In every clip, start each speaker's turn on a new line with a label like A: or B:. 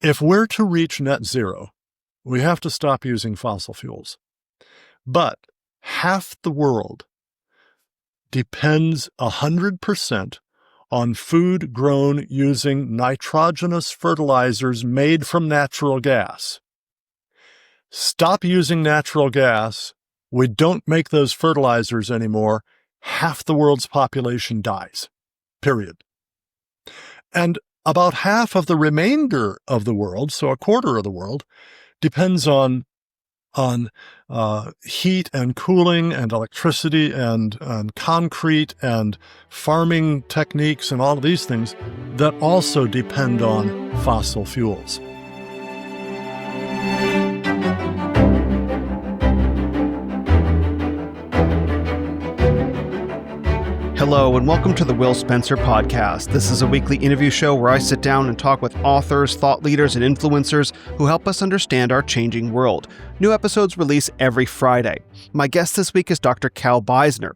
A: If we're to reach net zero, we have to stop using fossil fuels. But half the world depends 100% on food grown using nitrogenous fertilizers made from natural gas. Stop using natural gas. We don't make those fertilizers anymore. Half the world's population dies. Period. And about half of the remainder of the world, so a quarter of the world, depends on heat and cooling and electricity and concrete and farming techniques and all of these things that also depend on fossil fuels.
B: Hello, and welcome to the Will Spencer Podcast. This is a weekly interview show where I sit down and talk with authors, thought leaders, and influencers who help us understand our changing world. New episodes release every Friday. My guest this week is Dr. Cal Beisner.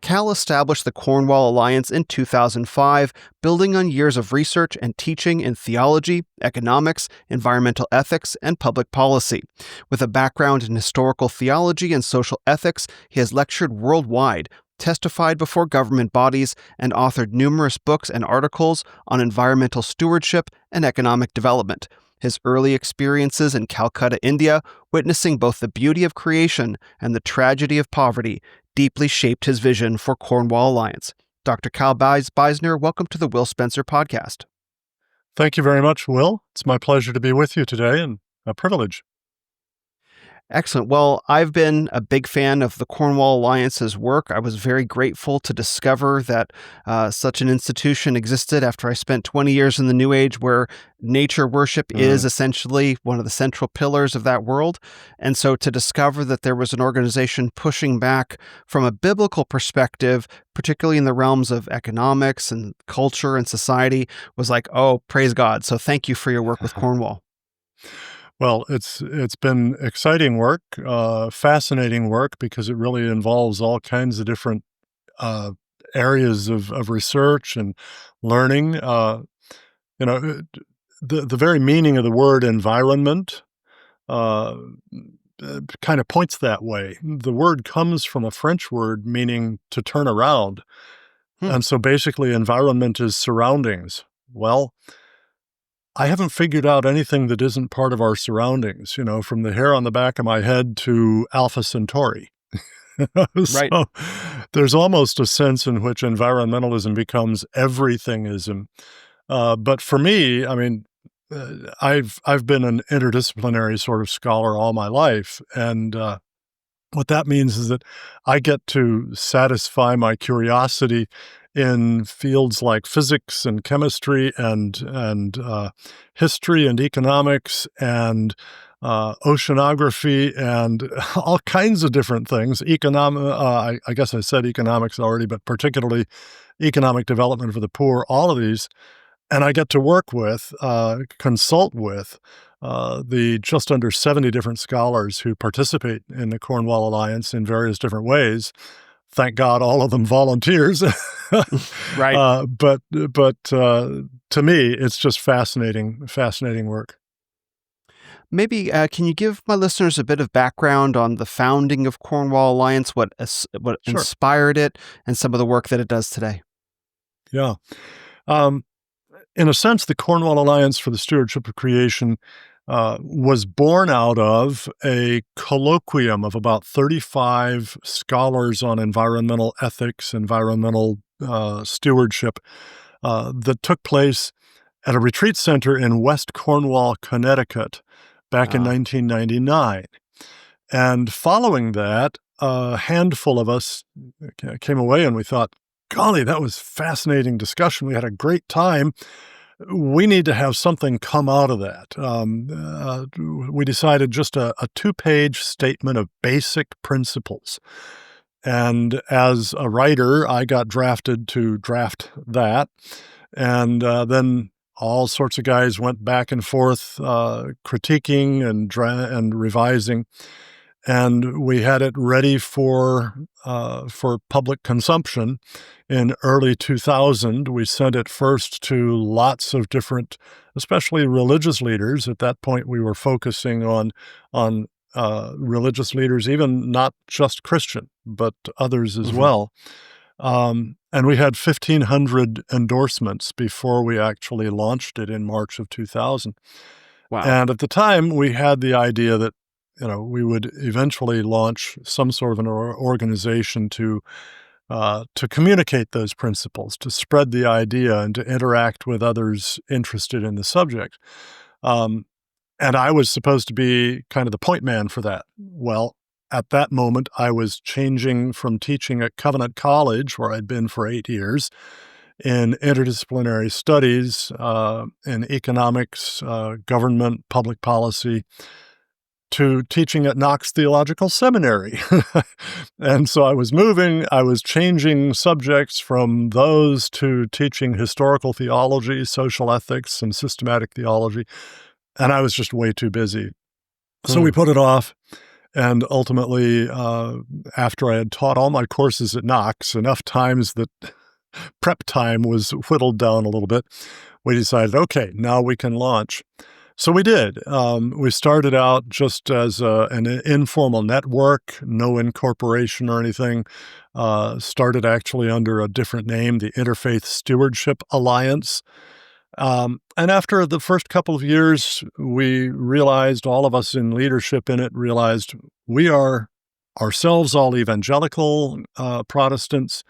B: Cal established the Cornwall Alliance in 2005, building on years of research and teaching in theology, economics, environmental ethics, and public policy. With a background in historical theology and social ethics, he has lectured worldwide, testified before government bodies, and authored numerous books and articles on environmental stewardship and economic development. His early experiences in Calcutta, India, witnessing both the beauty of creation and the tragedy of poverty, deeply shaped his vision for Cornwall Alliance. Dr. Cal Beisner, welcome to the Will Spencer Podcast.
A: Thank you very much, Will. It's my pleasure to be with you today and a privilege.
B: Excellent. Well, I've been a big fan of the Cornwall Alliance's work. I was very grateful to discover that such an institution existed after I spent 20 years in the New Age, where nature worship is essentially one of the central pillars of that world. And so to discover that there was an organization pushing back from a biblical perspective, particularly in the realms of economics and culture and society, was like, oh, praise God. So thank you for your work with Cornwall.
A: Well, it's been exciting work, fascinating work, because it really involves all kinds of different areas of research and learning. The very meaning of the word environment kind of points that way. The word comes from a French word meaning to turn around. And so basically environment is surroundings. Well, I haven't figured out anything that isn't part of our surroundings, from the hair on the back of my head to Alpha Centauri.
B: Right.
A: So there's almost a sense in which environmentalism becomes everythingism. But for me, I've been an interdisciplinary sort of scholar all my life. And what that means is that I get to satisfy my curiosity in fields like physics and chemistry and history and economics and oceanography and all kinds of different things. I guess I said economics already, but particularly economic development for the poor, all of these. And I get to work with, consult with the just under 70 different scholars who participate in the Cornwall Alliance in various different ways. Thank God, all of them volunteers.
B: Right.
A: But to me, it's just fascinating work.
B: Maybe can you give my listeners a bit of background on the founding of Cornwall Alliance, what
A: Sure.
B: inspired it, and some of the work that it does today?
A: Yeah. In a sense, the Cornwall Alliance for the Stewardship of Creation was born out of a colloquium of about 35 scholars on environmental ethics, environmental stewardship, that took place at a retreat center in West Cornwall, Connecticut, back in 1999. And following that, a handful of us came away and we thought, golly, that was fascinating discussion. We had a great time. We need to have something come out of that. We decided just a 2-page statement of basic principles. And as a writer, I got drafted to draft that. And then all sorts of guys went back and forth critiquing and revising. and we had it ready for public consumption in early 2000. We sent it first to lots of different, especially religious leaders. At that point, we were focusing on religious leaders, even not just Christian, but others as well. And we had 1,500 endorsements before we actually launched it in March of 2000.
B: Wow.
A: And at the time, we had the idea that, we would eventually launch some sort of an organization to communicate those principles, to spread the idea, and to interact with others interested in the subject. And I was supposed to be kind of the point man for that. Well, at that moment, I was changing from teaching at Covenant College, where I'd been for 8 years, in interdisciplinary studies, in economics, government, public policy, to teaching at Knox Theological Seminary. And so I was changing subjects from those to teaching historical theology, social ethics, and systematic theology. And I was just way too busy. So we put it off. And ultimately, after I had taught all my courses at Knox, enough times that prep time was whittled down a little bit, we decided, okay, now we can launch. So we did. We started out just as an informal network, no incorporation or anything. Started actually under a different name, the Interfaith Stewardship Alliance. And after the first couple of years, we realized, all of us in leadership in it realized, we are ourselves all evangelical Protestants.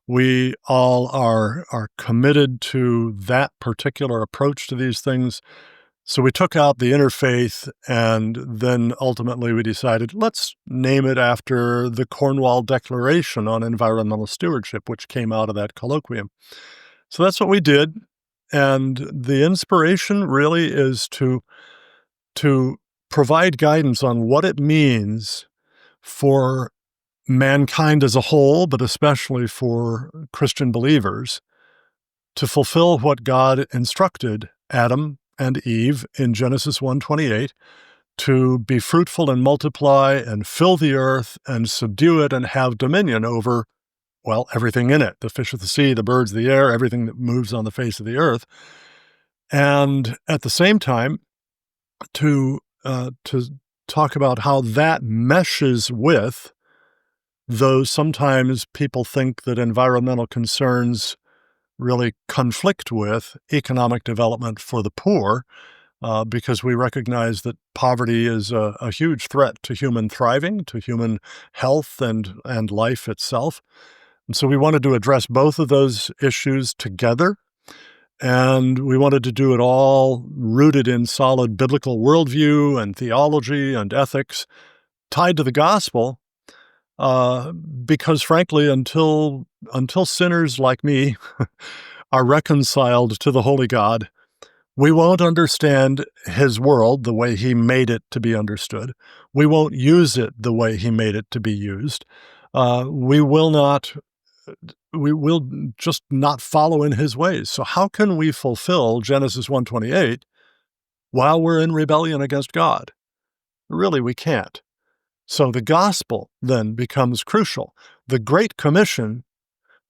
A: We all are committed to that particular approach to these things. So we took out the interfaith, and then ultimately we decided, let's name it after the Cornwall Declaration on Environmental Stewardship, which came out of that colloquium. So that's what we did. And the inspiration really is to provide guidance on what it means for mankind as a whole, but especially for Christian believers, to fulfill what God instructed Adam and Eve in Genesis 1:28, to be fruitful and multiply and fill the earth and subdue it and have dominion over, well, everything in it, the fish of the sea, the birds of the air, everything that moves on the face of the earth. And at the same time, to talk about how that meshes with, though sometimes people think that environmental concerns really conflict with economic development for the poor, because we recognize that poverty is a huge threat to human thriving, to human health and life itself. And so we wanted to address both of those issues together, and we wanted to do it all rooted in solid biblical worldview and theology and ethics tied to the gospel, because frankly, until sinners like me are reconciled to the holy God, we won't understand his world the way he made it to be understood. We won't use it the way he made it to be used. We will just not follow in his ways. So how can we fulfill Genesis 1:28 while we're in rebellion against God? Really, we can't. So the gospel then becomes crucial. The Great Commission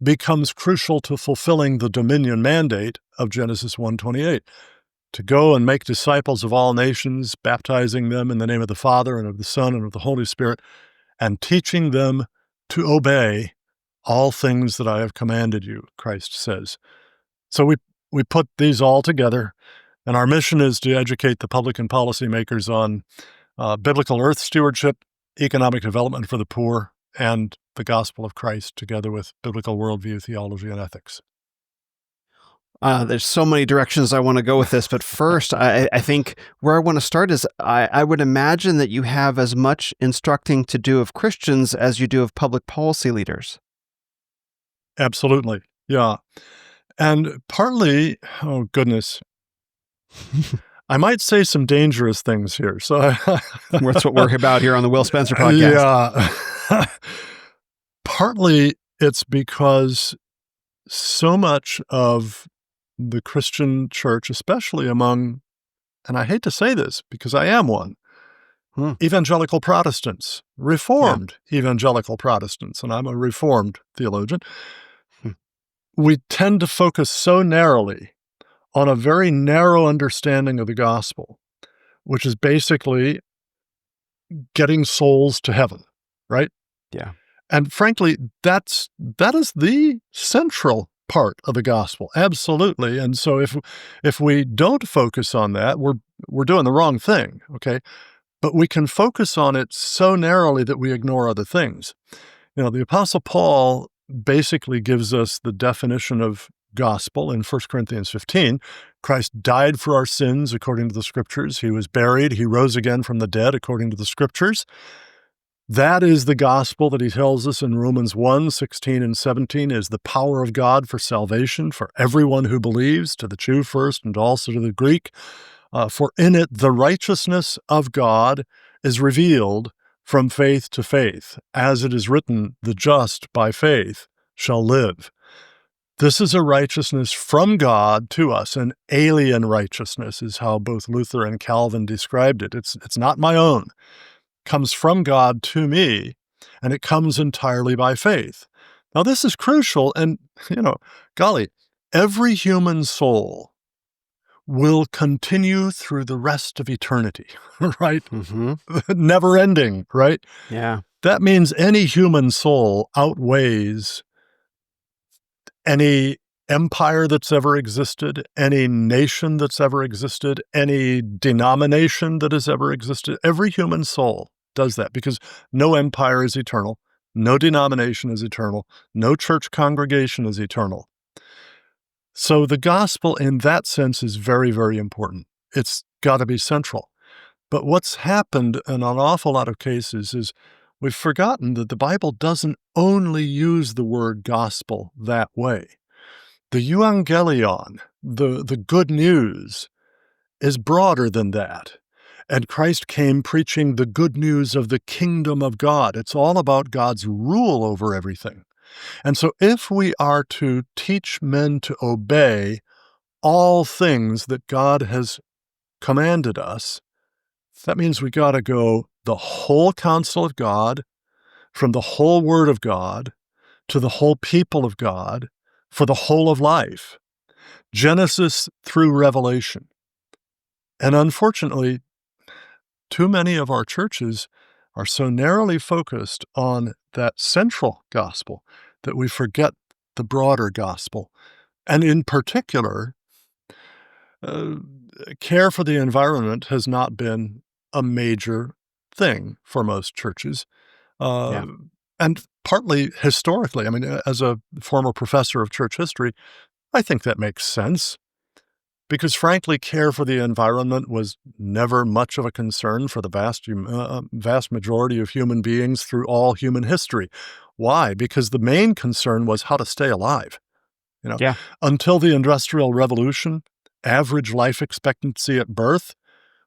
A: becomes crucial to fulfilling the dominion mandate of Genesis 1:28, to go and make disciples of all nations, baptizing them in the name of the Father and of the Son and of the Holy Spirit, and teaching them to obey all things that I have commanded you, Christ says. So we put these all together, and our mission is to educate the public and policymakers on biblical earth stewardship, economic development for the poor, and the gospel of Christ, together with biblical worldview, theology, and ethics.
B: There's so many directions I want to go with this, but first, I think where I want to start is I would imagine that you have as much instructing to do of Christians as you do of public policy leaders.
A: Absolutely, yeah. And partly, oh goodness, I might say some dangerous things here. So
B: That's what we're about here on the Will Spencer podcast.
A: Yeah. Partly it's because so much of the Christian church, especially among, and I hate to say this because I am one,
B: Hmm.
A: evangelical Protestants,
B: Yeah.
A: Reformed evangelical Protestants, and I'm a Reformed theologian,
B: Hmm.
A: we tend to focus so narrowly on a very narrow understanding of the gospel, which is basically getting souls to heaven, right?
B: Yeah.
A: And frankly, that is the central part of the gospel, absolutely. And so if we don't focus on that, we're doing the wrong thing, okay? But we can focus on it so narrowly that we ignore other things. The Apostle Paul basically gives us the definition of gospel in 1 Corinthians 15. Christ died for our sins according to the Scriptures. He was buried. He rose again from the dead according to the Scriptures. That is the gospel that he tells us in Romans 1:16 and 17 is the power of God for salvation for everyone who believes, to the Jew first and also to the Greek. For in it the righteousness of God is revealed from faith to faith. As it is written, the just by faith shall live. This is a righteousness from God to us. An alien righteousness is how both Luther and Calvin described it. It's not my own. It comes from God to me, and it comes entirely by faith. Now, this is crucial, and, golly, every human soul will continue through the rest of eternity, right?
B: Mm-hmm.
A: Never ending, right?
B: Yeah.
A: That means any human soul outweighs any empire that's ever existed, any nation that's ever existed, any denomination that has ever existed. Every human soul does that because no empire is eternal, no denomination is eternal, no church congregation is eternal. So the gospel in that sense is very, very important. It's got to be central. But what's happened in an awful lot of cases is we've forgotten that the Bible doesn't only use the word gospel that way. The euangelion, the good news, is broader than that. And Christ came preaching the good news of the kingdom of God. It's all about God's rule over everything. And so if we are to teach men to obey all things that God has commanded us, that means we got to go the whole counsel of God, from the whole word of God to the whole people of God for the whole of life, Genesis through Revelation. And unfortunately, too many of our churches are so narrowly focused on that central gospel that we forget the broader gospel. And in particular, care for the environment has not been a major thing for most churches.
B: Yeah.
A: And partly historically, I mean, as a former professor of church history, I think that makes sense because, frankly, care for the environment was never much of a concern for the vast majority of human beings through all human history. Why? Because the main concern was how to stay alive.
B: Yeah.
A: Until the Industrial Revolution, average life expectancy at birth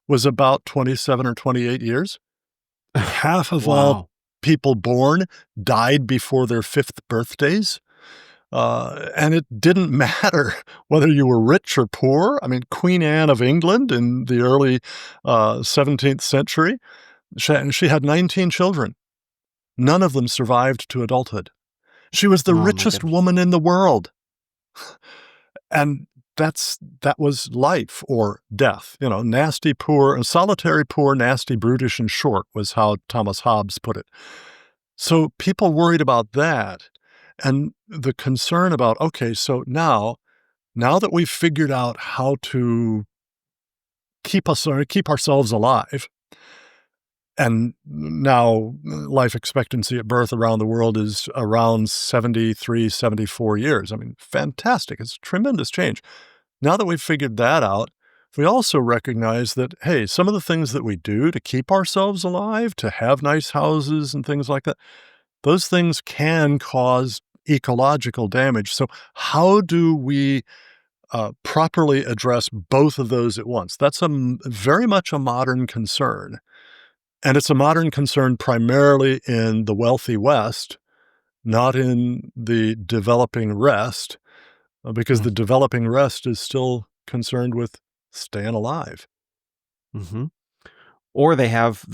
A: was about 27 or 28 years. Half of all
B: Wow.
A: people born died before their fifth birthdays. And it didn't matter whether you were rich or poor. I mean, Queen Anne of England in the early 17th century, she had 19 children. None of them survived to adulthood. She was the
B: Oh my
A: richest
B: goodness.
A: woman in the world. And that was life or death. Nasty, poor, solitary, poor, nasty, brutish, and short was how Thomas Hobbes put it. So people worried about that. And the concern about, okay, so now that we've figured out how to keep ourselves alive, and now life expectancy at birth around the world is around 73, 74 years. I mean, fantastic. It's a tremendous change. Now that we've figured that out, we also recognize that, hey, some of the things that we do to keep ourselves alive, to have nice houses and things like that, those things can cause ecological damage. So how do we properly address both of those at once? That's very much a modern concern. And it's a modern concern primarily in the wealthy West, not in the developing rest, because
B: Mm.
A: the developing rest is still concerned with staying alive.
B: Mm-hmm. or they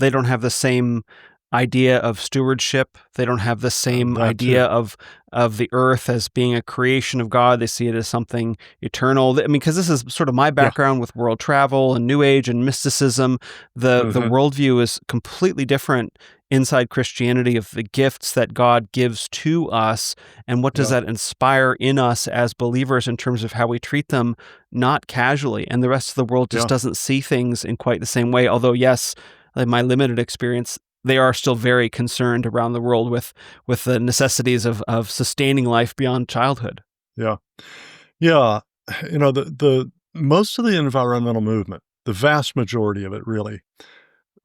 B: don't have the same idea of stewardship. They don't have the same
A: That
B: idea
A: too.
B: of the earth as being a creation of God. They see it as something eternal. I mean, because this is sort of my
A: Yeah.
B: background with world travel and New Age and mysticism. The
A: Mhm.
B: worldview is completely different inside Christianity, of the gifts that God gives to us, and what does
A: Yeah.
B: that inspire in us as believers in terms of how we treat them, not casually. And the rest of the world just
A: Yeah.
B: doesn't see things in quite the same way. Although, yes, in my limited experience, they are still very concerned around the world with the necessities of sustaining life beyond childhood.
A: Yeah. Yeah. The most of the environmental movement, the vast majority of it really,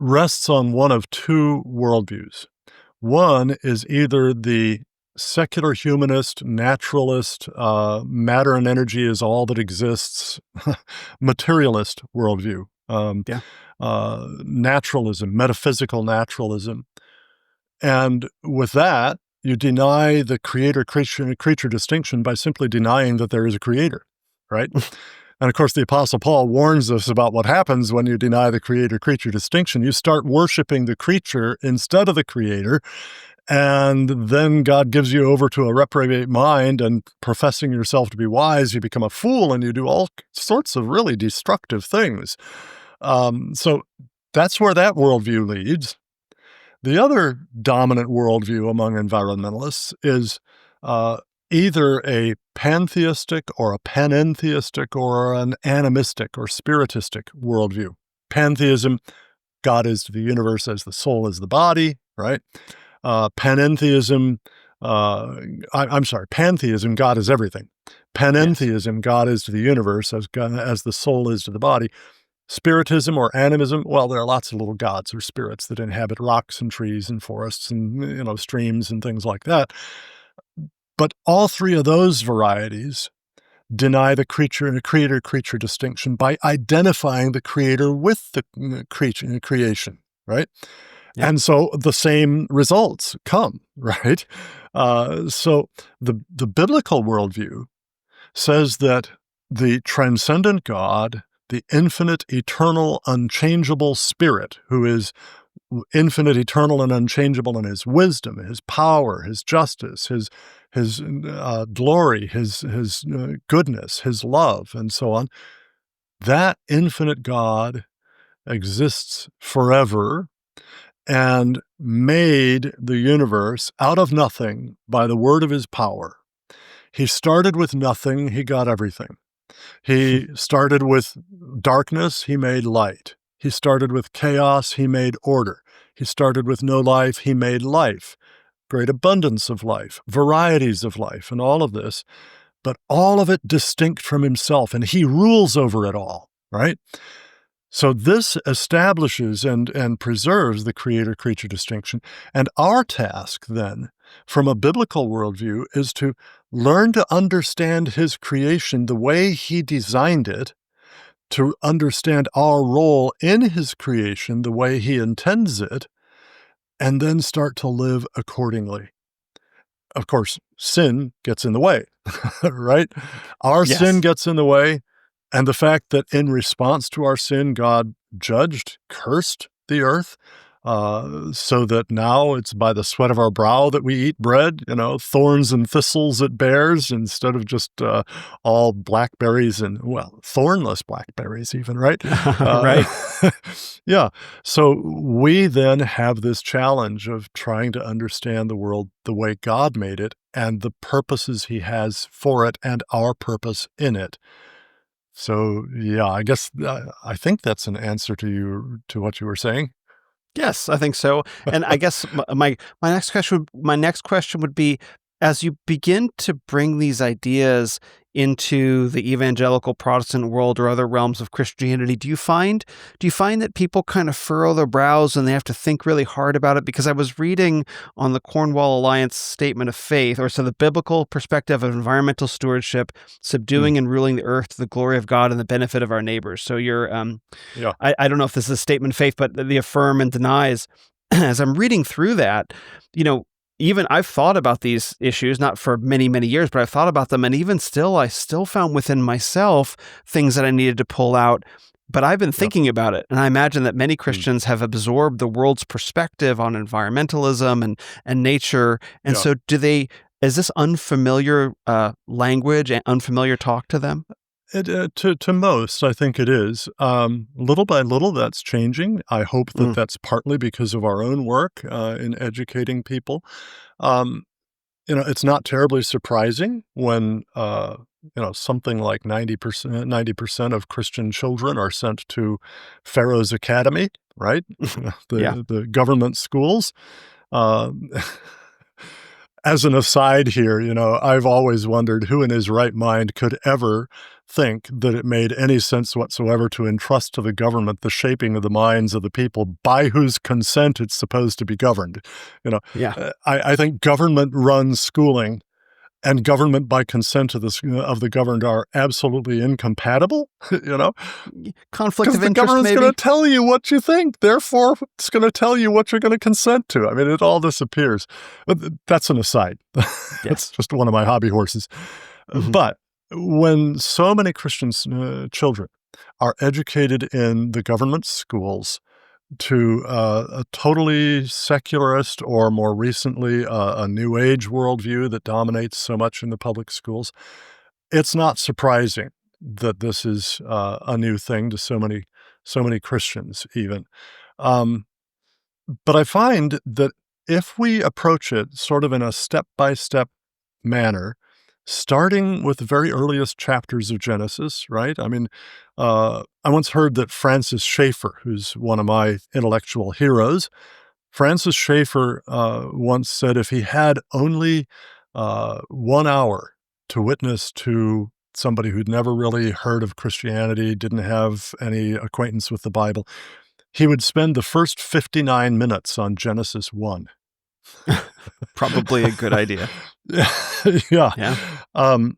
A: rests on one of two worldviews. One is either the secular humanist, naturalist, matter and energy is all that exists, materialist worldview,
B: Yeah.
A: naturalism, metaphysical naturalism. And with that, you deny the creator distinction by simply denying that there is a creator, right? And of course, the Apostle Paul warns us about what happens when you deny the creator creature distinction. You start worshiping the creature instead of the creator. And then God gives you over to a reprobate mind, and professing yourself to be wise, you become a fool and you do all sorts of really destructive things. So that's where that worldview leads. The other dominant worldview among environmentalists is uh, either a pantheistic or a panentheistic or an animistic or spiritistic worldview. Pantheism, God is the universe as the soul is the body, right? Panentheism, I'm sorry, pantheism, God is everything.
B: Yes.
A: Panentheism, God is to the universe as the soul is to the body. Spiritism or animism, well, there are lots of little gods or spirits that inhabit rocks and trees and forests and, streams and things like that. But all three of those varieties deny the creator-creature distinction by identifying the creator with the creation, right?
B: Yep.
A: And so the same results come, right? So the biblical worldview says that the transcendent God, the infinite, eternal, unchangeable Spirit, who is infinite, eternal, and unchangeable in his wisdom, his power, his justice, his glory, his goodness, his love, and so on. That infinite God exists forever and made the universe out of nothing by the word of his power. He started with nothing, he got everything. He started with darkness, he made light. He started with chaos, he made order. He started with no life, he made life. Great abundance of life, varieties of life, and all of this, but all of it distinct from himself, and he rules over it all, right? So this establishes and preserves the creator-creature distinction. And our task then, from a biblical worldview, is to learn to understand his creation the way he designed it, to understand our role in his creation the way he intends it, and then start to live accordingly. Of course, sin gets in the way, right? Our sin
B: Yes.
A: gets in the way. And the fact that in response to our sin, God judged, cursed the earth, so that now it's by the sweat of our brow that we eat bread, thorns and thistles it bears instead of just all blackberries and, well, thornless blackberries even, right? Uh,
B: Right.
A: yeah. So we then have this challenge of trying to understand the world the way God made it and the purposes he has for it and our purpose in it. So, yeah, I guess I think that's an answer to what you were saying.
B: Yes, I think so. And I guess my next question would be, as you begin to bring these ideas into the evangelical Protestant world or other realms of Christianity, do you find that people kind of furrow their brows and they have to think really hard about it? Because I was reading on the Cornwall Alliance statement of faith, or so the biblical perspective of environmental stewardship,
A: Mm,
B: subduing and ruling the earth to the glory of God and the benefit of our neighbors. So you're
A: yeah.
B: I don't know if this is a statement of faith, but the affirm and denies. As I'm reading through that, even I've thought about these issues, not for many, many years, but I've thought about them. And even still, I still found within myself things that I needed to pull out. But I've been
A: Yep.
B: thinking about it, and I imagine that many
A: Mm.
B: Christians have absorbed the world's perspective on environmentalism and nature. And
A: Yeah.
B: so is this unfamiliar language and unfamiliar talk to them?
A: To most, I think it is. Little by little, that's changing. I hope that
B: Mm,
A: that's partly because of our own work in educating people. Um, it's not terribly surprising when, something like 90% of Christian children are sent to Pharaoh's Academy, right?
B: yeah.
A: The government schools. Um, as an aside here, I've always wondered who in his right mind could ever think that it made any sense whatsoever to entrust to the government the shaping of the minds of the people by whose consent it's supposed to be governed.
B: Yeah.
A: I think government runs schooling and government by consent of the governed are absolutely incompatible,
B: Conflict
A: because
B: of
A: the
B: interest,
A: government's gonna
B: maybe?
A: tell you what you think, therefore, it's gonna tell you what you're gonna consent to. I mean, it all disappears. But that's an aside. That's
B: Yes.
A: just one of my hobby horses.
B: Hmm.
A: But when so many Christian children are educated in the government schools to a totally secularist or more recently a New Age worldview that dominates so much in the public schools, it's not surprising that this is a new thing to so many Christians even. Um, but I find that if we approach it sort of in a step-by-step manner, starting with the very earliest chapters of Genesis, right? I mean, I once heard that Francis Schaeffer, who's one of my intellectual heroes, Francis Schaeffer once said if he had only 1 hour to witness to somebody who'd never really heard of Christianity, didn't have any acquaintance with the Bible, he would spend the first 59 minutes on Genesis 1.
B: Probably a good idea.
A: Yeah.
B: Yeah.
A: Um,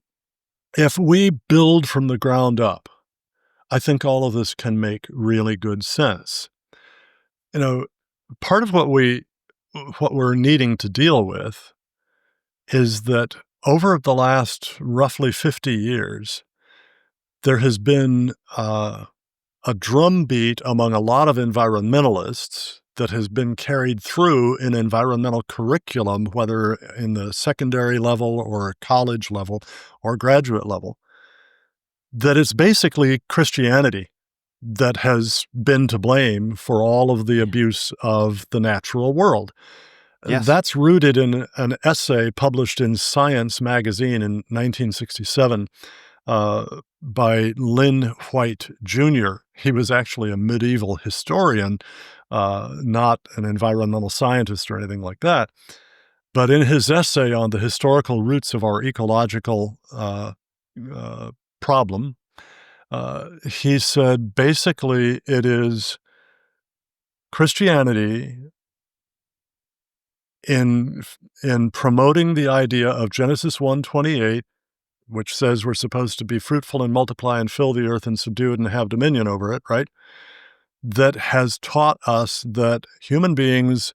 A: if we build from the ground up, I think all of this can make really good sense. You know, part of what we're needing to deal with is that over the last roughly 50 years, there has been a drumbeat among a lot of environmentalists that has been carried through in environmental curriculum, whether in the secondary level or college level or graduate level, that it's basically Christianity that has been to blame for all of the
B: Yeah.
A: abuse of the natural world.
B: Yes.
A: That's rooted in an essay published in Science magazine in 1967 by Lynn White Jr. He was actually a medieval historian, not an environmental scientist or anything like that. But in his essay on the historical roots of our ecological uh, problem, he said basically it is Christianity in in promoting the idea of Genesis 1:28, which says we're supposed to be fruitful and multiply and fill the earth and subdue it and have dominion over it, right? That has taught us that human beings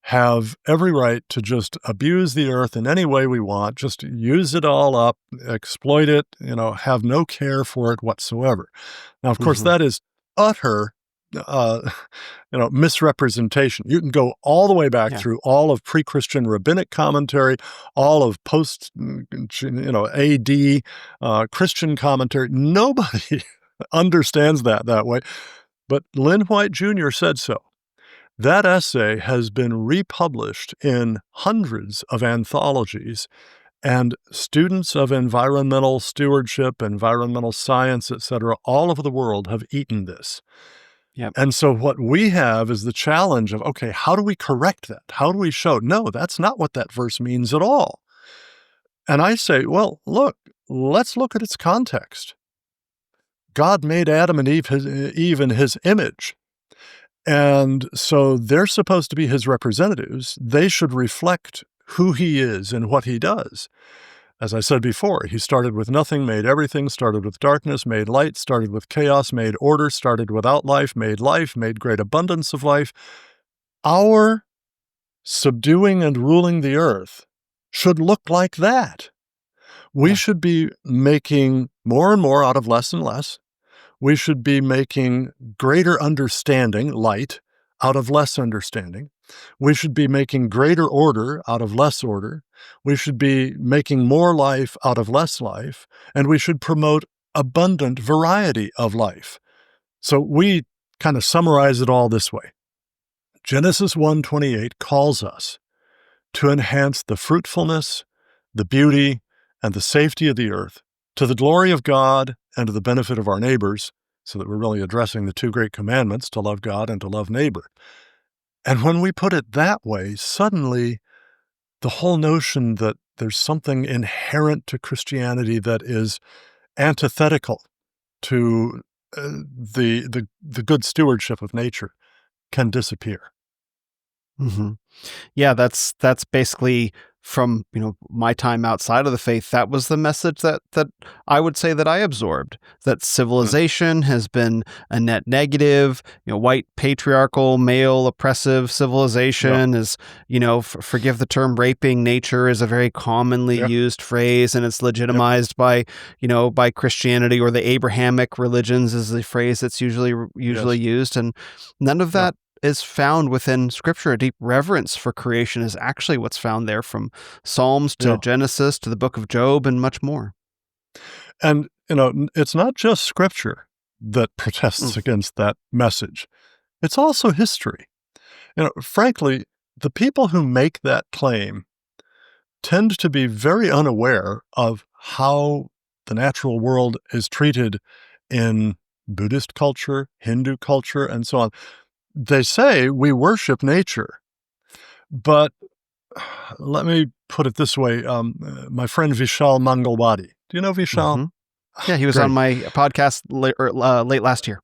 A: have every right to just abuse the earth in any way we want, just use it all up, exploit it, have no care for it whatsoever. Now, of course,
B: Hmm.
A: that is utter, uh, misrepresentation. You can go all the way back
B: Yeah.
A: through all of pre-Christian rabbinic commentary, all of post, AD Christian commentary. Nobody understands that way. But Lynn White Jr. said so. That essay has been republished in hundreds of anthologies, and students of environmental stewardship, environmental science, etc., all over the world have eaten this.
B: Yep.
A: And so what we have is the challenge of, okay, how do we correct that? How do we show, no, that's not what that verse means at all? And I say, well, look, let's look at its context. God made Adam and Eve in his image. And so they're supposed to be his representatives. They should reflect who he is and what he does. As I said before, he started with nothing, made everything, started with darkness, made light, started with chaos, made order, started without life, made great abundance of life. Our subduing and ruling the earth should look like that. We
B: Yeah.
A: should be making more and more out of less and less. We should be making greater understanding, light, out of less understanding. We should be making greater order out of less order. We should be making more life out of less life. And we should promote abundant variety of life. So we kind of summarize it all this way. Genesis 1:28 calls us to enhance the fruitfulness, the beauty, and the safety of the earth to the glory of God and to the benefit of our neighbors, so that we're really addressing the two great commandments, to love God and to love neighbor. And when we put it that way, suddenly the whole notion that there's something inherent to Christianity that is antithetical to the good stewardship of nature can disappear.
B: Mm-hmm. Yeah, that's basically from my time outside of the faith. That was the message that I would say that I absorbed. That civilization has been a net negative. White patriarchal male oppressive civilization is forgive the term raping nature is a very commonly used phrase, and it's legitimized by Christianity, or the Abrahamic religions is the phrase that's usually used, and none of that is found within Scripture. A deep reverence for creation is actually what's found there, from Psalms to Genesis to the book of Job and much more.
A: And, it's not just Scripture that protests against that message. It's also history. Frankly, the people who make that claim tend to be very unaware of how the natural world is treated in Buddhist culture, Hindu culture, and so on. They say we worship nature, but let me put it this way. My friend Vishal Mangalwadi. Do you know Vishal?
B: Mm-hmm. Yeah, he was on my podcast late last year.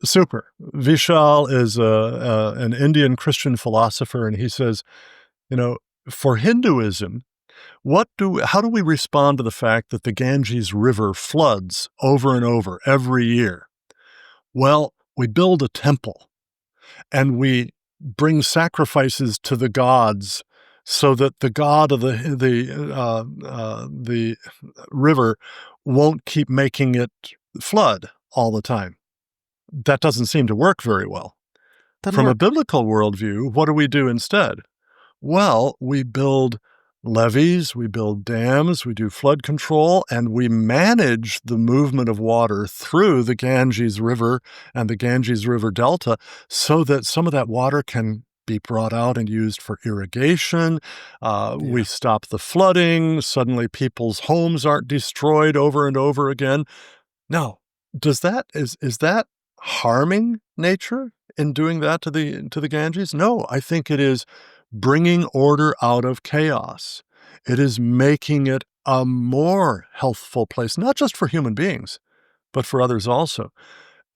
A: Super. Vishal is an Indian Christian philosopher, and he says, for Hinduism, how do we respond to the fact that the Ganges River floods over and over every year? Well, we build a temple. And we bring sacrifices to the gods so that the god of the river won't keep making it flood all the time. That doesn't seem to work very well. From a biblical worldview, what do we do instead? Well, we build levees, we build dams, we do flood control, and we manage the movement of water through the Ganges River and the Ganges River Delta so that some of that water can be brought out and used for irrigation. We stop the flooding. Suddenly people's homes aren't destroyed over and over again. Now, is that harming nature in doing that to the Ganges? No, I think it is bringing order out of chaos. It is making it a more healthful place, not just for human beings, but for others also.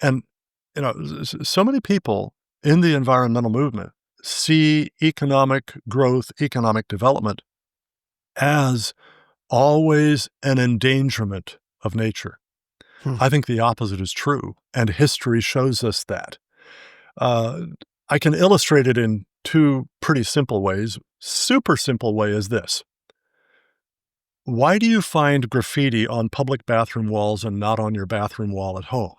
A: And, so many people in the environmental movement see economic growth, economic development as always an endangerment of nature. I think the opposite is true, and history shows us that. I can illustrate it in two pretty simple ways. Super simple way is this. Why do you find graffiti on public bathroom walls and not on your bathroom wall at home?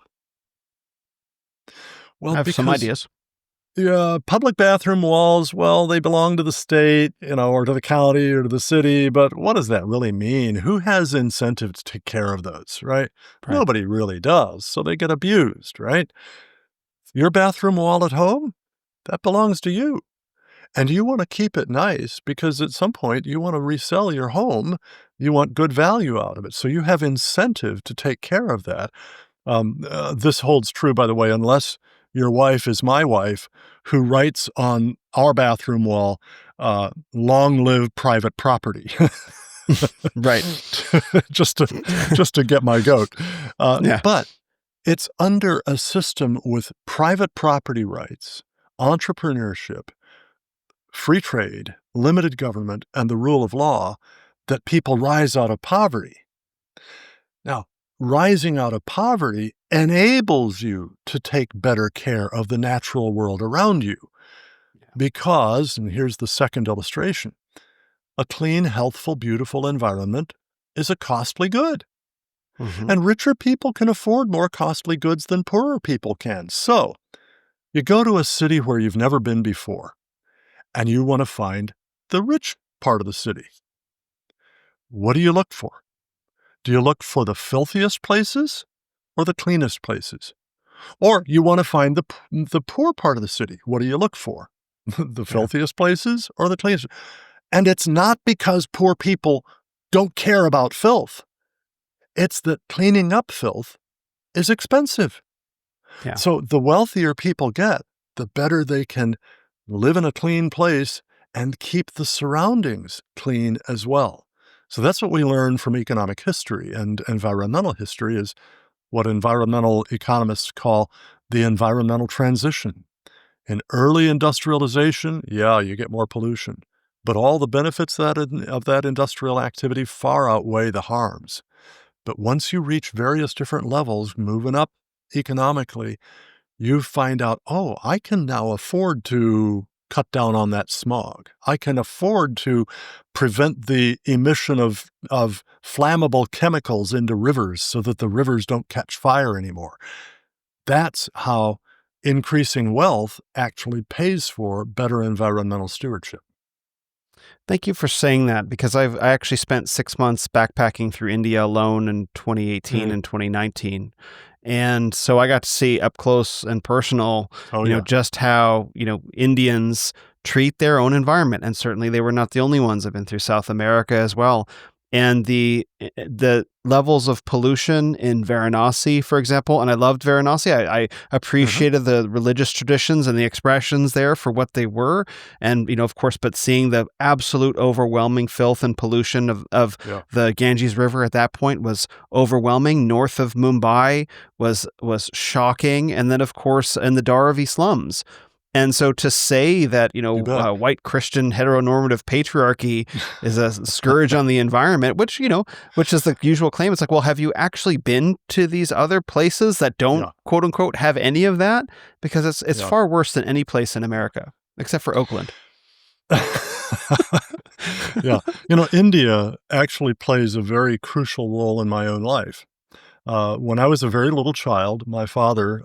A: Well,
B: I have some ideas.
A: Yeah, public bathroom walls, well, they belong to the state, or to the county or to the city, but what does that really mean? Who has incentive to take care of those, right? Nobody really does, so they get abused, right? Your bathroom wall at home, that belongs to you. And you want to keep it nice because at some point you want to resell your home. You want good value out of it. So you have incentive to take care of that. This holds true, by the way, unless your wife is my wife, who writes on our bathroom wall, long live private property.
B: Right.
A: just to get my goat. But it's under a system with private property rights, entrepreneurship, free trade, limited government, and the rule of law that people rise out of poverty. Now, rising out of poverty enables you to take better care of the natural world around you because, and here's the second illustration, a clean, healthful, beautiful environment is a costly good.
B: Hmm.
A: And richer people can afford more costly goods than poorer people can. So you go to a city where you've never been before, and you want to find the rich part of the city. What do you look for? Do you look for the filthiest places or the cleanest places? Or you want to find the poor part of the city. What do you look for? The
B: Yeah.
A: filthiest places or the cleanest? And it's not because poor people don't care about filth. It's that cleaning up filth is expensive.
B: Yeah.
A: So the wealthier people get, the better they can live in a clean place and keep the surroundings clean as well. So that's what we learn from economic history and environmental history is what environmental economists call the environmental transition. In early industrialization, yeah, you get more pollution, but all the benefits of that industrial activity far outweigh the harms. But once you reach various different levels, moving up economically, you find out, oh, I can now afford to cut down on that smog. I can afford to prevent the emission of flammable chemicals into rivers so that the rivers don't catch fire anymore. That's how increasing wealth actually pays for better environmental stewardship.
B: Thank you for saying that because I actually spent 6 months backpacking through India alone in 2018
A: Mm.
B: and 2019. And so I got to see up close and personal,
A: Oh, yeah.
B: just how, Indians treat their own environment. And certainly they were not the only ones. I've been through South America as well. And the levels of pollution in Varanasi, for example, and I loved Varanasi. I
A: Mhm.
B: appreciated the religious traditions and the expressions there for what they were. And, of course, but seeing the absolute overwhelming filth and pollution of
A: Yeah.
B: the Ganges River at that point was overwhelming. North of Mumbai was shocking. And then, of course, in the Dharavi slums. And so to say that,
A: You bet.
B: white Christian heteronormative patriarchy is a scourge on the environment, which is the usual claim. It's like, well, have you actually been to these other places that don't,
A: Yeah.
B: quote unquote, have any of that? Because it's
A: Yeah.
B: far worse than any place in America, except for Oakland.
A: Yeah. India actually plays a very crucial role in my own life. When I was a very little child, my father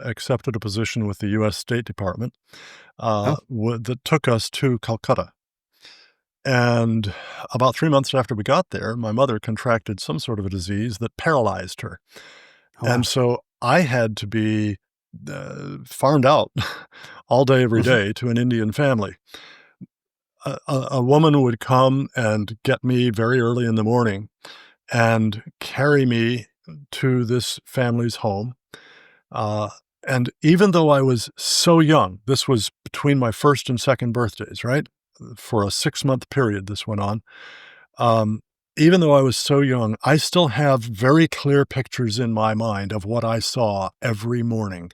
A: accepted a position with the U.S. State Department
B: Oh,
A: that took us to Calcutta. And about 3 months after we got there, my mother contracted some sort of a disease that paralyzed her.
B: oh
A: And
B: wow.
A: so I had to be farmed out all day, every
B: Mhm.
A: day to an Indian family. A woman would come and get me very early in the morning and carry me to this family's home. Uh, and even though I was so young, this was between my first and second birthdays, right? For a 6-month period, this went on. Um, Even though I was so young, I still have very clear pictures in my mind of what I saw every morning.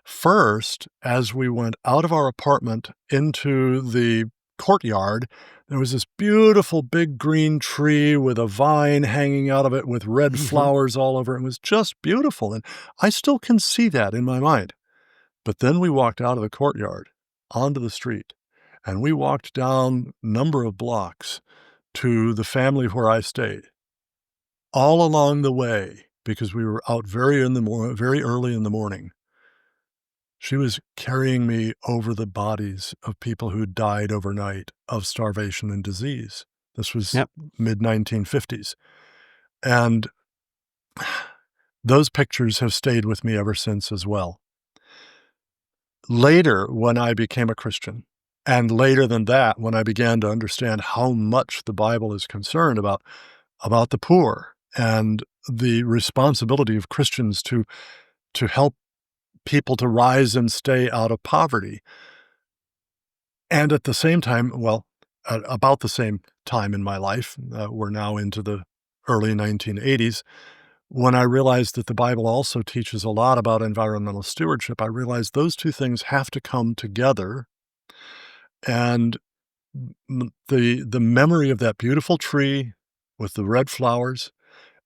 A: First, as we went out of our apartment into the courtyard, there was this beautiful big green tree with a vine hanging out of it with red
B: Mhm.
A: flowers all over it. It was just beautiful, and I still can see that in my mind. But then we walked out of the courtyard onto the street, and we walked down a number of blocks to the family where I stayed. All along the way, because we were out very early in the morning, she was carrying me over the bodies of people who died overnight of starvation and disease. This was
B: Yep.
A: mid-1950s, and those pictures have stayed with me ever since as well. Later, when I became a Christian, and later than that, when I began to understand how much the Bible is concerned about the poor and the responsibility of Christians to help people to rise and stay out of poverty. And at the same time, well, at about the same time in my life, we're now into the early 1980s, when I realized that the Bible also teaches a lot about environmental stewardship, I realized those two things have to come together. And the memory of that beautiful tree with the red flowers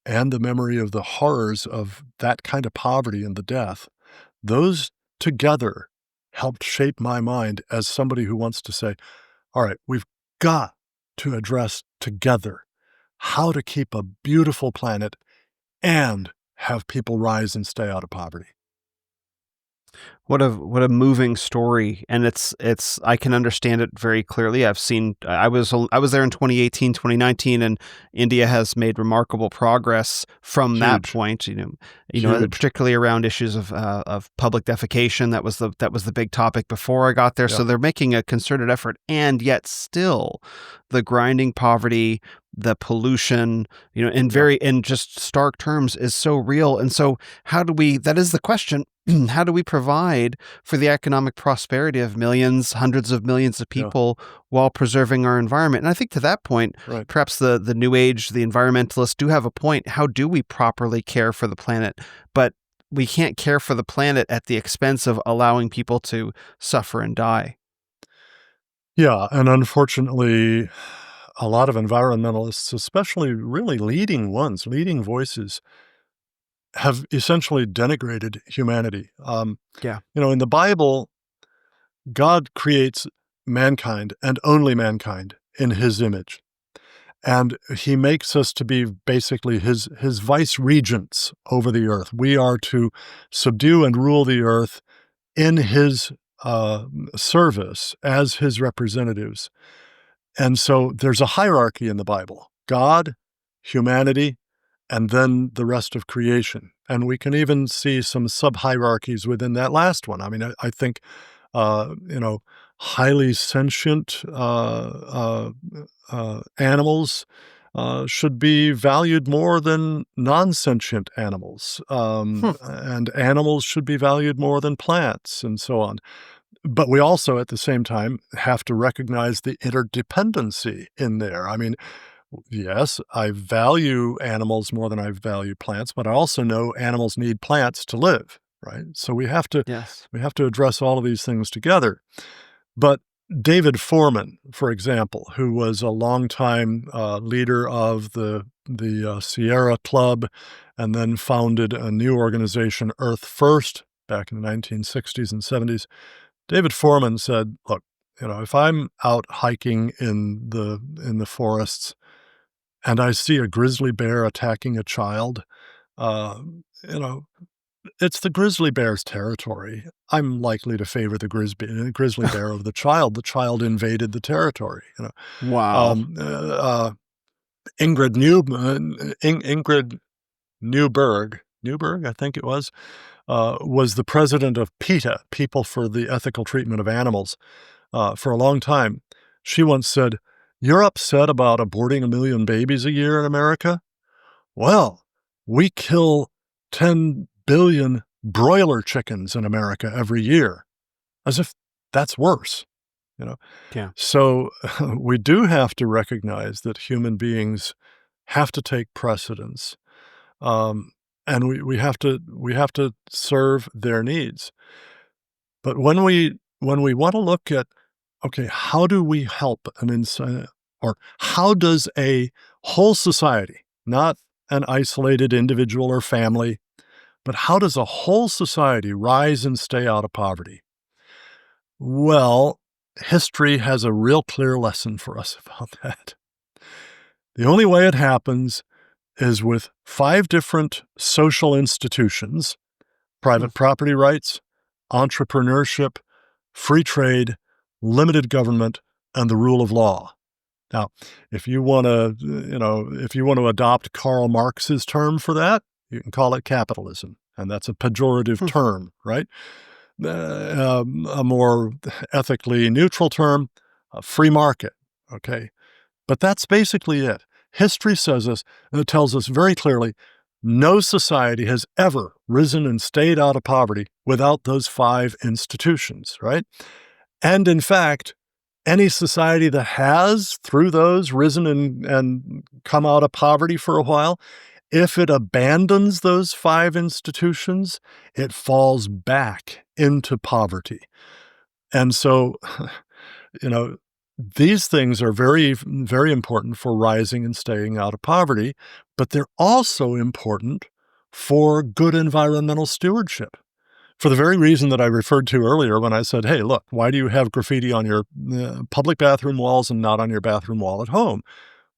A: and the memory of the horrors of that kind of poverty and the death, those together helped shape my mind as somebody who wants to say, all right, we've got to address together how to keep a beautiful planet and have people rise and stay out of poverty.
B: What a moving story, and it's I can understand it very clearly. I was there in 2018, 2019, and India has made remarkable progress from that
A: Huge,
B: point.
A: huge.
B: Particularly around issues of public defecation. That was the big topic before I got there.
A: Yeah,
B: So they're making a concerted effort, and yet still, the grinding poverty, the pollution,
A: yeah,
B: in just stark terms, is so real. And so, how do we? That is the question. How do we provide for the economic prosperity of millions, hundreds of millions of
A: yeah,
B: people while preserving our environment? And I think to that point,
A: right.
B: perhaps the New Age, the environmentalists do have a point. How do we properly care for the planet? But we can't care for the planet at the expense of allowing people to suffer and die.
A: Yeah, and unfortunately, a lot of environmentalists, especially really leading ones, leading voices, have essentially denigrated humanity.
B: Yeah.
A: In the Bible, God creates mankind and only mankind in his image. And he makes us to be basically his vice regents over the earth. We are to subdue and rule the earth in his service as his representatives. And so there's a hierarchy in the Bible: God, humanity, and then the rest of creation. And we can even see some sub-hierarchies within that last one. I mean, I think, uh, you know, highly sentient animals should be valued more than non-sentient animals.
B: Hmm.
A: And animals should be valued more than plants, and so on. But we also, at the same time, have to recognize the interdependency in there. I mean, yes, I value animals more than I value plants, but I also know animals need plants to live, right? So
B: Yes.
A: we have to address all of these things together. But David Foreman, for example, who was a longtime leader of the Sierra Club, and then founded a new organization, Earth First, back in the 1960s and 70s. David Foreman said, "Look, if I'm out hiking in the forests and I see a grizzly bear attacking a child, uh, you know, it's the grizzly bear's territory. I'm likely to favor the grizzly bear over the child. The child invaded the territory."
B: Wow.
A: Um, uh, uh, Ingrid Newberg, I think it was the president of PETA, People for the Ethical Treatment of Animals, for a long time. She once said, "You're upset about aborting 1 million babies a year in America? Well, we kill 10 billion broiler chickens in America every year," as if that's worse, you know?
B: Yeah.
A: So we do have to recognize that human beings have to take precedence, um, and we have to serve their needs. But when we want to look at, okay, how do we help or how does a whole society, not an isolated individual or family, but how does a whole society rise and stay out of poverty? Well, history has a real clear lesson for us about that. The only way it happens is with 5 different social institutions:
B: Hmm.
A: private property rights, entrepreneurship, free trade, limited government, and the rule of law. Now, if you want to adopt Karl Marx's term for that, you can call it capitalism, and that's a pejorative
B: Hmm.
A: term, right? A more ethically neutral term, free market. Okay, but that's basically it. History tells us very clearly, no society has ever risen and stayed out of poverty without those 5 institutions, right? And in fact, any society that has, through those, risen and come out of poverty for a while, if it abandons those 5 institutions, it falls back into poverty. And so, you know, these things are very, very important for rising and staying out of poverty, but they're also important for good environmental stewardship. For the very reason that I referred to earlier when I said, "Hey, look, why do you have graffiti on your public bathroom walls and not on your bathroom wall at home?"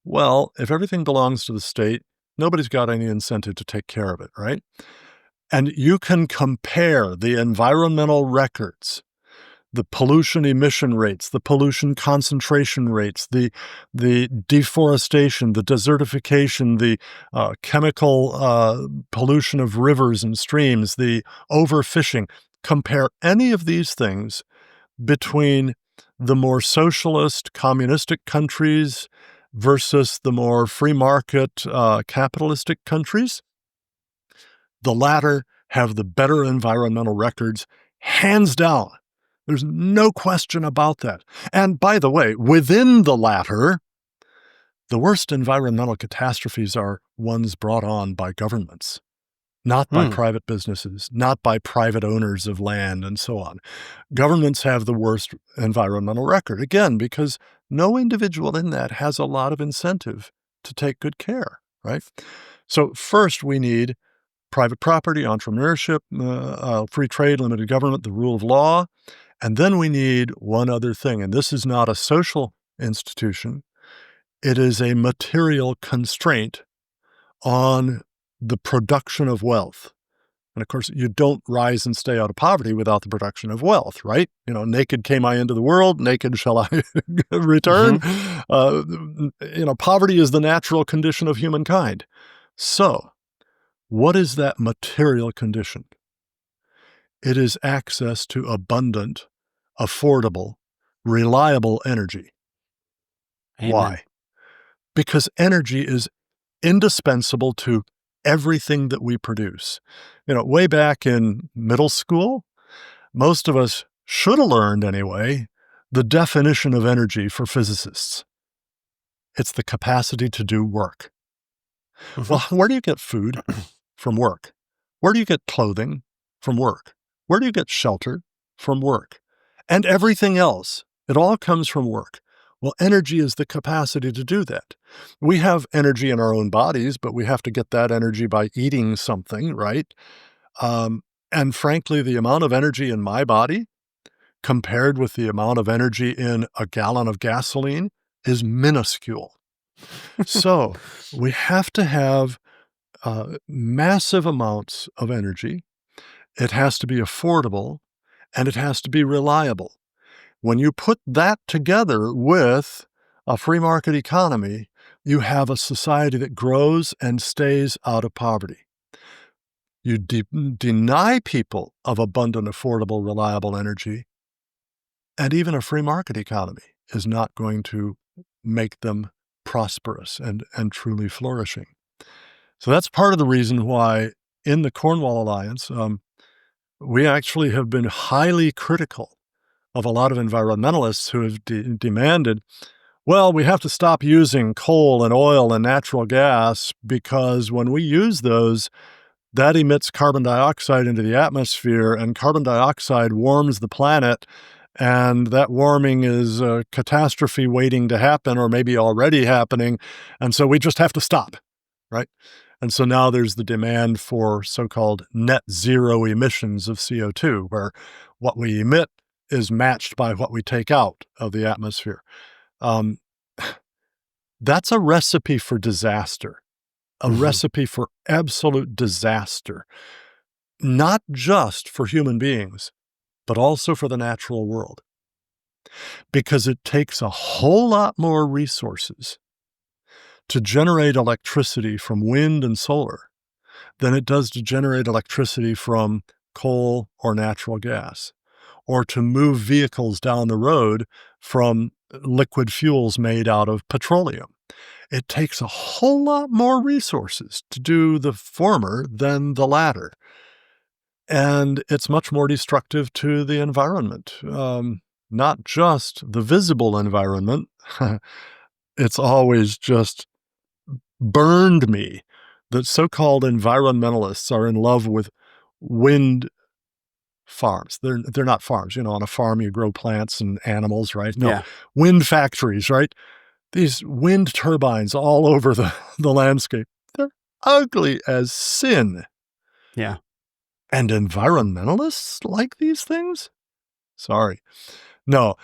A: Well, if everything belongs to the state, Nobody's got any incentive to take care of it, right? And you can compare the environmental records, the pollution emission rates, the pollution concentration rates, the deforestation, the desertification, the chemical pollution of rivers and streams, the overfishing. Compare any of these things between the more socialist, communistic countries versus the more free market, capitalistic countries. The latter have the better environmental records, hands down. There's no question about that. And by the way, within the latter, the worst environmental catastrophes are ones brought on by governments, not by private businesses, not by private owners of land, and so on. Governments have the worst environmental record, again, because no individual in that has a lot of incentive to take good care, right? So first, we need private property, entrepreneurship, free trade, limited government, the rule of law. And then we need one other thing, and this is not a social institution. It is a material constraint on the production of wealth. And of course, you don't rise and stay out of poverty without the production of wealth, right? Naked came I into the world, naked shall I return. Poverty is the natural condition of humankind. So, what is that material condition? It is access to abundant, affordable, reliable energy.
B: Amen.
A: Why? Because energy is indispensable to everything that we produce. Way back in middle school, most of us should have learned anyway, the definition of energy for physicists. It's the capacity to do work. Well, where do you get food? From work. Where do you get clothing? From work. Where do you get shelter? From work. And everything else, it all comes from work. Well, energy is the capacity to do that. We have energy in our own bodies, but we have to get that energy by eating something, right? And frankly, the amount of energy in my body compared with the amount of energy in a gallon of gasoline is minuscule. So we have to have massive amounts of energy. It has to be affordable, and it has to be reliable. When you put that together with a free market economy, you have a society that grows and stays out of poverty. You deny people of abundant, affordable, reliable energy, and even a free market economy is not going to make them prosperous and truly flourishing. So that's part of the reason why in the Cornwall Alliance, we actually have been highly critical of a lot of environmentalists who have demanded, well, we have to stop using coal and oil and natural gas because when we use those, that emits carbon dioxide into the atmosphere, and carbon dioxide warms the planet, and that warming is a catastrophe waiting to happen or maybe already happening, and so we just have to stop, right? And so now there's the demand for so-called net zero emissions of CO2, where what we emit is matched by what we take out of the atmosphere. That's a recipe for disaster, a recipe for absolute disaster, not just for human beings, but also for the natural world. Because it takes a whole lot more resources to generate electricity from wind and solar than it does to generate electricity from coal or natural gas, or to move vehicles down the road from liquid fuels made out of petroleum. It takes a whole lot more resources to do the former than the latter. And it's much more destructive to the environment, not just the visible environment. It's always just burned me that so-called environmentalists are in love with wind farms. They're not farms. On a farm you grow plants and animals, right? No,
B: Yeah.
A: Wind factories, right? These wind turbines all over the landscape. They're ugly as sin.
B: Yeah.
A: And environmentalists like these things? Sorry. No,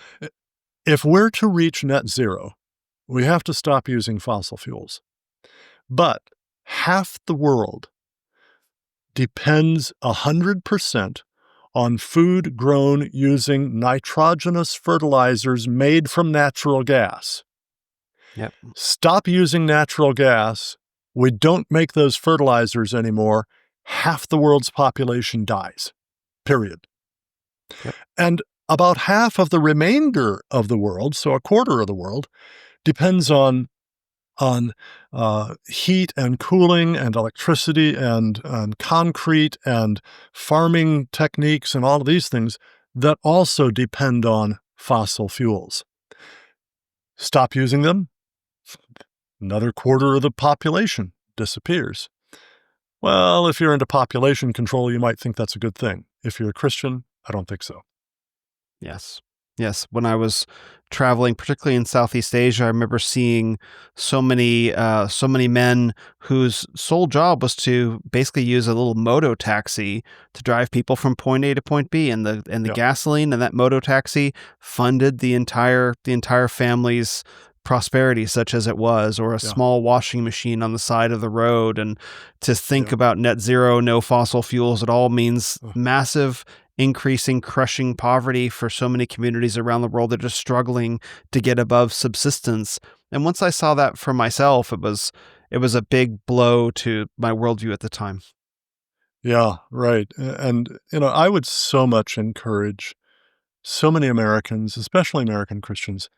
A: if we're to reach net zero, we have to stop using fossil fuels. But half the world depends 100% on food grown using nitrogenous fertilizers made from natural gas.
B: Yep.
A: Stop using natural gas. We don't make those fertilizers anymore. Half the world's population dies, period.
B: Yep.
A: And about half of the remainder of the world, so a quarter of the world, depends on heat and cooling and electricity and concrete and farming techniques and all of these things that also depend on fossil fuels. Stop using them, another quarter of the population disappears. Well, if you're into population control, you might think that's a good thing. If you're a Christian, I don't think so.
B: Yes. Yes. When I was traveling, particularly in Southeast Asia, I remember seeing so many men whose sole job was to basically use a little moto taxi to drive people from point A to point B, and the
A: Yeah.
B: gasoline and that moto taxi funded the entire family's prosperity, such as it was, or a small washing machine on the side of the road. And to think about net zero, no fossil fuels at all means massive increasing, crushing poverty for so many communities around the world that are just struggling to get above subsistence. And once I saw that for myself, it was a big blow to my worldview at the time.
A: Yeah, right. And, I would so much encourage so many Americans, especially American Christians,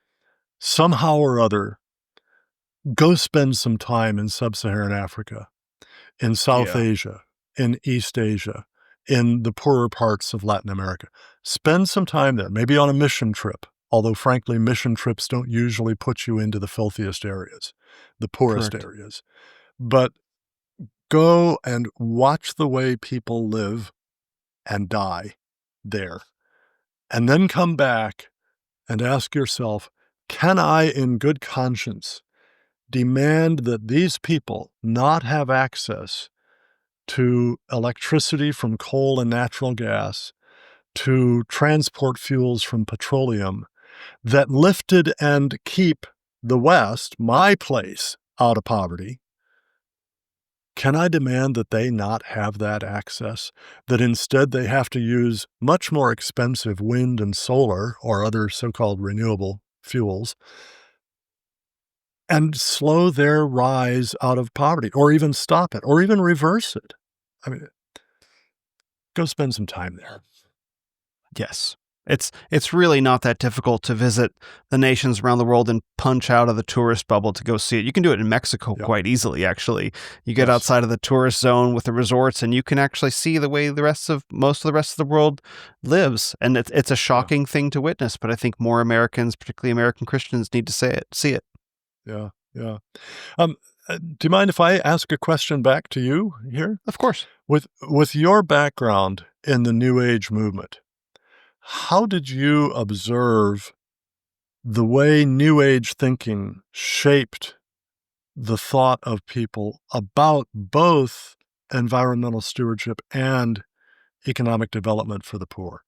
A: somehow or other, go spend some time in sub-Saharan Africa, in South Asia, in East Asia, in the poorer parts of Latin America. Spend some time there, maybe on a mission trip, although frankly, mission trips don't usually put you into the filthiest areas, the poorest areas. But go and watch the way people live and die there. And then come back and ask yourself, can I, in good conscience, demand that these people not have access to electricity from coal and natural gas, to transport fuels from petroleum that lifted and keep the West, my place, out of poverty? Can I demand that they not have that access, that instead they have to use much more expensive wind and solar or other so-called renewable fuels and slow their rise out of poverty, or even stop it, or even reverse it? I mean, go spend some time there.
B: Yes. It's really not that difficult to visit the nations around the world and punch out of the tourist bubble to go see it. You can do it in Mexico quite easily, actually. You get outside of the tourist zone with the resorts, and you can actually see the way most of the rest of the world lives. And it's a shocking thing to witness, but I think more Americans, particularly American Christians, need to see it.
A: Yeah, yeah. Do you mind if I ask a question back to you here?
B: Of course.
A: With your background in the New Age movement, how did you observe the way New Age thinking shaped the thought of people about both environmental stewardship and economic development for the poor?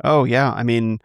B: Oh, yeah. I mean,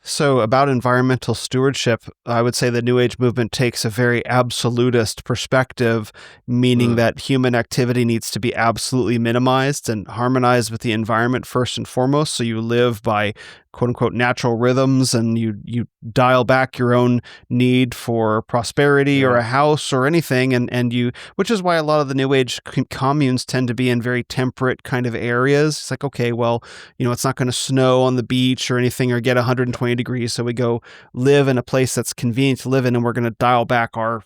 B: so about environmental stewardship, I would say the New Age movement takes a very absolutist perspective, meaning that human activity needs to be absolutely minimized and harmonized with the environment first and foremost. So you live by quote unquote natural rhythms, and you dial back your own need for prosperity or a house or anything. And which is why a lot of the New Age communes tend to be in very temperate kind of areas. It's like, okay, well, it's not going to snow on the beach or anything or get 120 degrees. So we go live in a place that's convenient to live in, and we're going to dial back our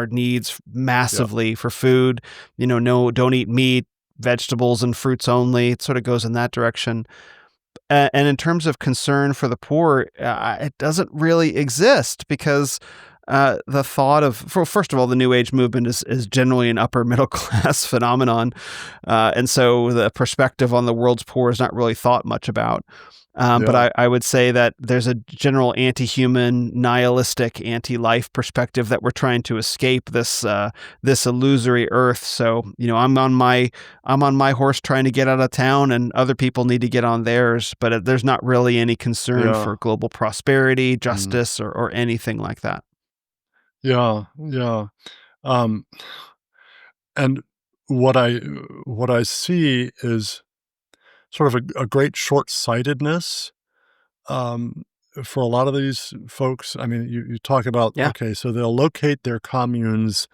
B: needs massively for food. No, don't eat meat, vegetables and fruits only. It sort of goes in that direction. And in terms of concern for the poor, it doesn't really exist, because the thought of, first of all, the New Age movement is generally an upper middle class phenomenon. And so the perspective on the world's poor is not really thought much about. But I would say that there's a general anti-human, nihilistic, anti-life perspective that we're trying to escape this illusory Earth. So I'm on my horse trying to get out of town, and other people need to get on theirs. But there's not really any concern for global prosperity, justice, or anything like that.
A: Yeah, yeah. Um, and what I what I see is sort of a great short-sightedness, um, for a lot of these folks. I mean, you talk about,
B: Yeah.
A: okay, so they'll locate their communes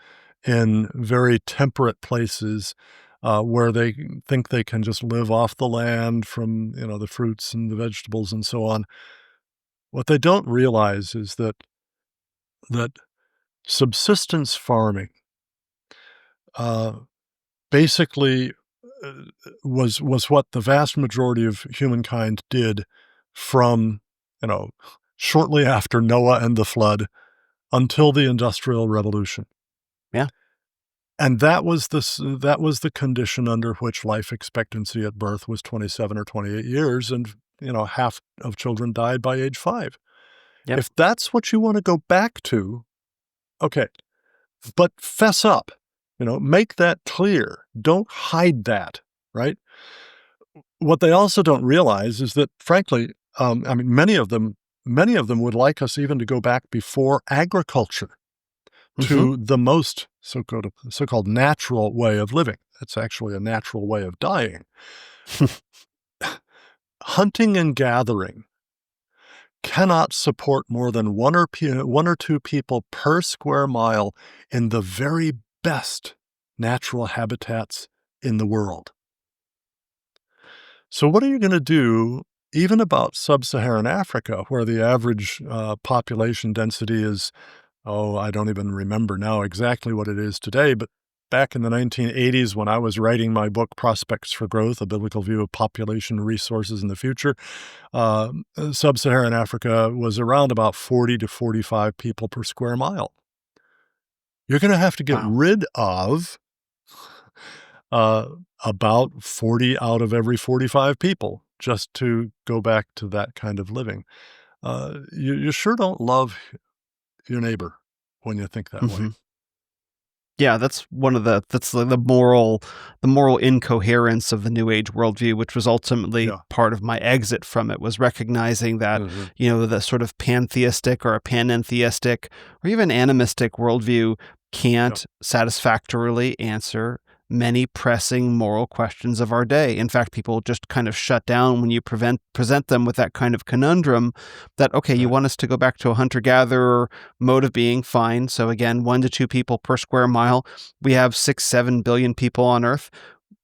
A: in very temperate places, where they think they can just live off the land from, the fruits and the vegetables and so on. What they don't realize is that subsistence farming, uh, basically, uh, was what the vast majority of humankind did from, you know, shortly after Noah and the flood until the Industrial Revolution.
B: Yeah.
A: And that was the condition under which life expectancy at birth was 27 or 28 years, and, half of children died by age 5.
B: Yep.
A: If that's what you wanna go back to, okay, but fess up, make that clear. Don't hide that, right? What they also don't realize is that, frankly, I mean, many of them would like us even to go back before agriculture
B: Hmm.
A: to the most so-called natural way of living. It's actually a natural way of dying. Hunting and gathering cannot support more than one or two people per square mile in the very best natural habitats in the world. So what are you gonna do even about sub-Saharan Africa, where the average, population density is, oh, I don't even remember now exactly what it is today, but back in the 1980s when I was writing my book, Prospects for Growth: A Biblical View of Population, Resources, and the Future, sub-Saharan Africa was around about 40 to 45 people per square mile. You're gonna have to get
B: Wow.
A: rid of, uh, about 40 out of every 45 people just to go back to that kind of living. You sure don't love your neighbor when you think that way.
B: Hmm. Yeah, that's one of that's the moral incoherence of the New Age worldview, which was ultimately
A: Yeah.
B: part of my exit from it, was recognizing that,
A: Mhm.
B: the sort of pantheistic or a panentheistic or even animistic worldview
A: Yeah.
B: can't satisfactorily answer many pressing moral questions of our day. In fact, people just kind of shut down when you present them with that kind of conundrum that, okay, you
A: Right.
B: want us to go back to a hunter-gatherer mode of being, fine. So again, 1 to 2 people per square mile. We have 6-7 billion people on Earth.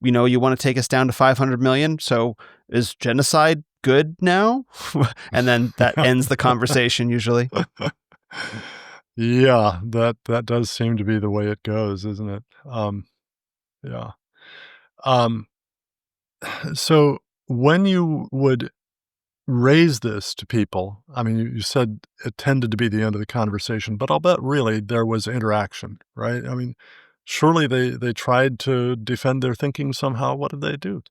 B: You want to take us down to 500 million. So is genocide good now? And then that ends the conversation usually.
A: Yeah, that does seem to be the way it goes, isn't it? Yeah. Um, so when you would raise this to people, I mean, you said it tended to be the end of the conversation, but I'll bet really there was interaction, right? I mean, surely they tried to defend their thinking somehow. What did they do?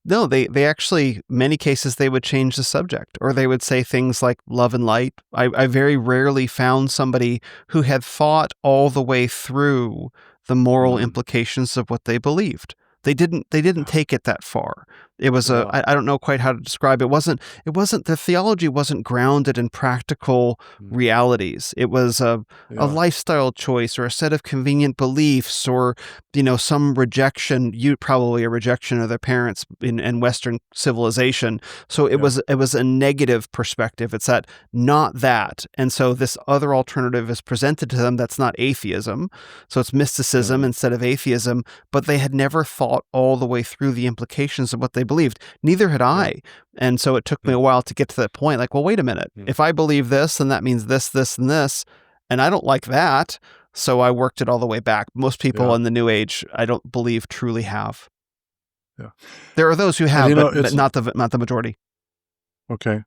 B: No, they actually, many cases, they would change the subject, or they would say things like love and light. I very rarely found somebody who had thought all the way through the moral
A: Mm,
B: implications of what they believed. They didn't
A: yeah,
B: take it that far. It was
A: yeah,
B: I don't know quite how to describe it. It wasn't the theology wasn't grounded in practical
A: mm,
B: realities. It was a
A: yeah,
B: lifestyle choice or a set of convenient beliefs or some rejection, probably a rejection of their parents in Western civilization. So it
A: yeah,
B: was a negative perspective. It's that, not that. And so this other alternative is presented to them that's not atheism. So it's mysticism
A: uh,
B: instead of atheism, but they had never thought all the way through the implications of what they believed. Neither had
A: yeah,
B: I. And so it took me
A: yeah,
B: a while to get to that point. Like, well, wait a minute.
A: mm,
B: If I believe this, then that means this, this, and this. And I don't like that. So I worked it all the way back. Most people
A: yeah,
B: in the New Age, I don't believe, truly have.
A: yeah.
B: There are those who
A: And
B: have,
A: you know,
B: but
A: it's
B: not the majority.
A: okay.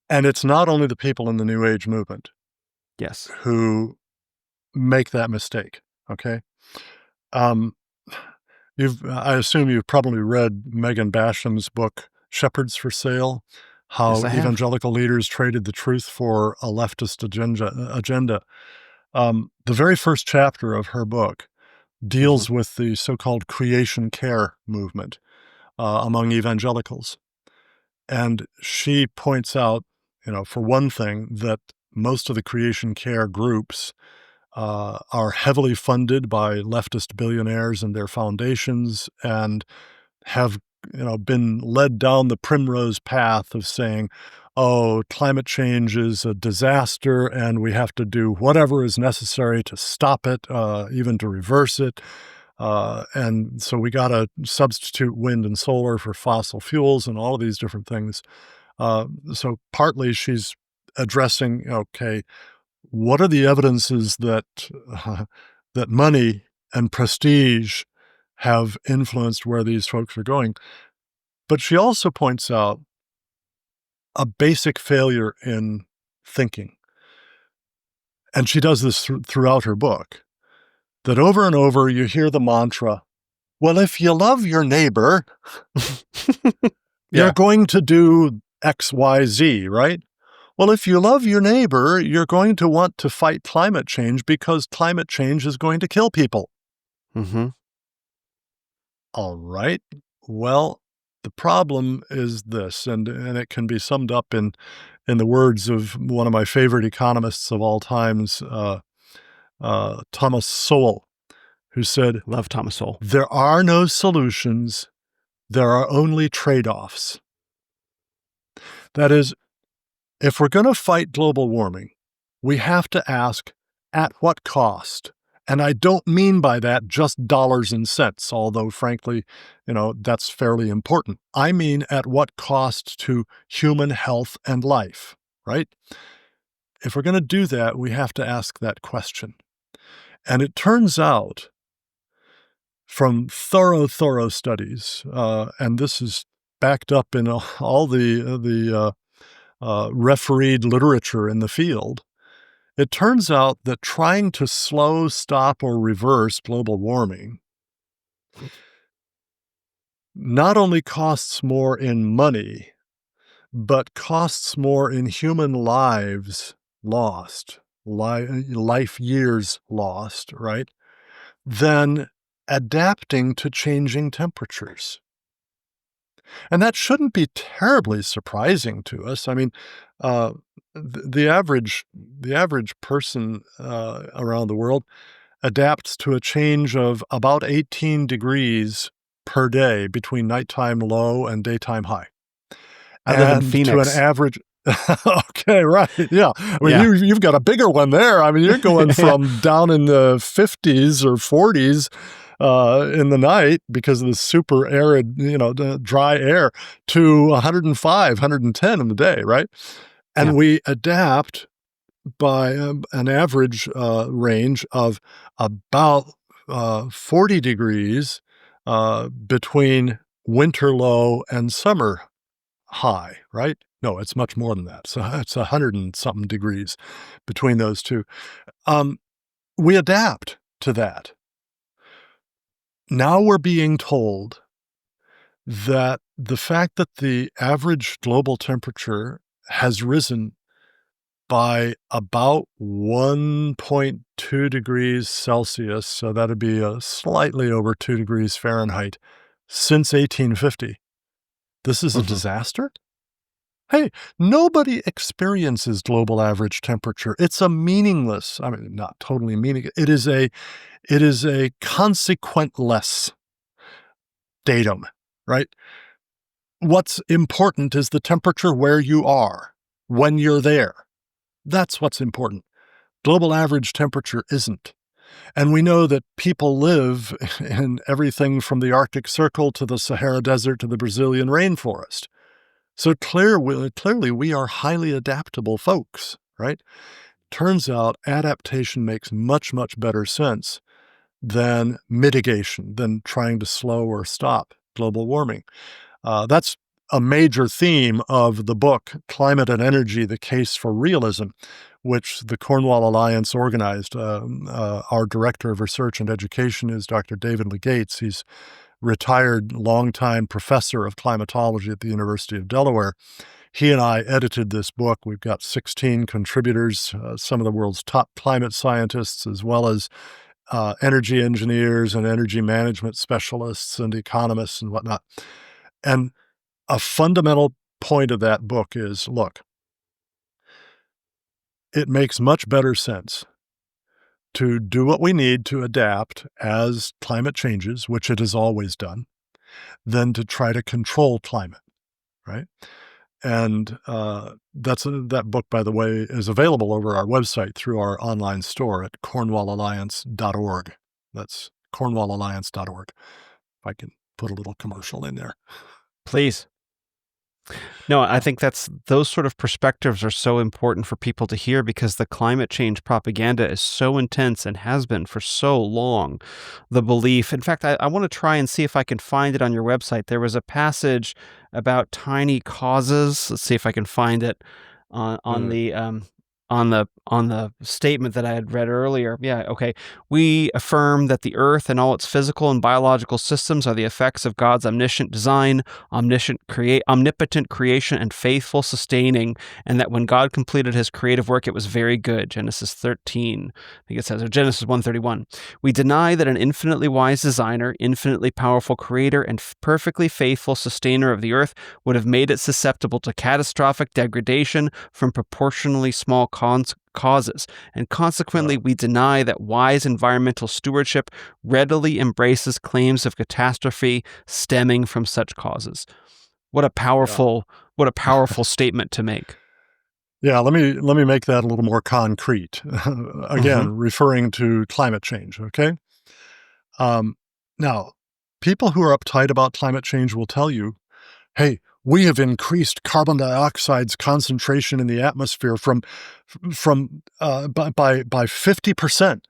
A: And it's not only the people in the New Age movement
B: Yes.
A: who make that mistake. Okay. Um, I assume you've probably read Megan Basham's book, Shepherds for Sale,
B: Yes,
A: how
B: I have.
A: evangelical leaders traded the truth for a leftist agenda. The very first chapter of her book
B: Hmm.
A: deals with the so-called creation care movement among evangelicals. And she points out, for one thing, that most of the creation care groups are heavily funded by leftist billionaires and their foundations, and have been led down the primrose path of saying, oh, climate change is a disaster and we have to do whatever is necessary to stop it, even to reverse it. And so we got to substitute wind and solar for fossil fuels and all of these different things. So partly she's addressing, okay, what are the evidences that that money and prestige have influenced where these folks are going? But she also points out a basic failure in thinking. And she does this throughout her book, that over and over you hear the mantra, well, if you love your neighbor, you're going to do X, Y, Z, right? Well, if you love your neighbor, you're going to want to fight climate change because climate change is going to kill people.
B: Mm-hmm.
A: All right. Well, the problem is this, and it can be summed up in the words of one of my favorite economists of all times, Thomas Sowell, who said,
B: Love Thomas Sowell.
A: there are no solutions, there are only trade-offs. That is, if we're going to fight global warming, we have to ask, at what cost? And I don't mean by that just dollars and cents, although frankly, that's fairly important. I mean at what cost to human health and life, right? If we're going to do that, we have to ask that question. And it turns out from thorough studies, and this is backed up in all the refereed literature in the field, it turns out that trying to slow, stop, or reverse global warming not only costs more in money, but costs more in human lives lost, life years lost, right, than adapting to changing temperatures. And that shouldn't be terribly surprising to us. I mean, the average person around the world adapts to a change of about 18 degrees per day between nighttime low and daytime high.
B: I live in Phoenix.
A: To an average, okay, right, yeah. I mean, you've got a bigger one there. I mean, you're going from down in the 50s or 40s in the night because of the super arid, dry air, to 105, 110 in the day, right? And we adapt by an average range of about 40 degrees between winter low and summer high, right? No, it's much more than that. So it's 100 and something degrees between those two. We adapt to that. Now we're being told that the fact that the average global temperature has risen by about 1.2 degrees Celsius, so that'd be slightly over 2 degrees Fahrenheit, since 1850. This is a disaster? Hey, nobody experiences global average temperature. It's a meaningless, I mean, not totally meaningless. It is a consequentless datum, right? What's important is the temperature where you are, when you're there. That's what's important. Global average temperature isn't. And we know that people live in everything from the Arctic Circle to the Sahara Desert to the Brazilian rainforest. So clearly we are highly adaptable folks, right? Turns out adaptation makes much, much better sense than mitigation, than trying to slow or stop global warming. That's a major theme of the book, Climate and Energy, The Case for Realism, which the Cornwall Alliance organized. Our director of research and education is Dr. David Legates. He's retired longtime professor of climatology at the University of Delaware. He and I edited this book. We've got 16 contributors, some of the world's top climate scientists, as well as energy engineers and energy management specialists and economists and whatnot. And a fundamental point of that book is, look, it makes much better sense to do what we need to adapt as climate changes, which it has always done, than to try to control climate, right? And that book, by the way, is available over our website through our online store at cornwallalliance.org. That's cornwallalliance.org. If I can put a little commercial in there.
B: Please. No, I think those sort of perspectives are so important for people to hear because the climate change propaganda is so intense and has been for so long. The belief, in fact, I want to try and see if I can find it on your website. There was a passage about tiny causes. Let's see if I can find it on the statement that I had read earlier. Yeah, okay. We affirm that the earth and all its physical and biological systems are the effects of God's omniscient design, omnipotent creation, and faithful sustaining, and that when God completed his creative work, it was very good. Genesis 13, I think it says, or Genesis 1:31. We deny that an infinitely wise designer, infinitely powerful creator, and perfectly faithful sustainer of the earth would have made it susceptible to catastrophic degradation from proportionally small causes, and consequently we deny that wise environmental stewardship readily embraces claims of catastrophe stemming from such causes. What a powerful statement to make.
A: Yeah, let me make that a little more concrete. Again, referring to climate change, okay? Now, people who are uptight about climate change will tell you, hey, we have increased carbon dioxide's concentration in the atmosphere by 50%.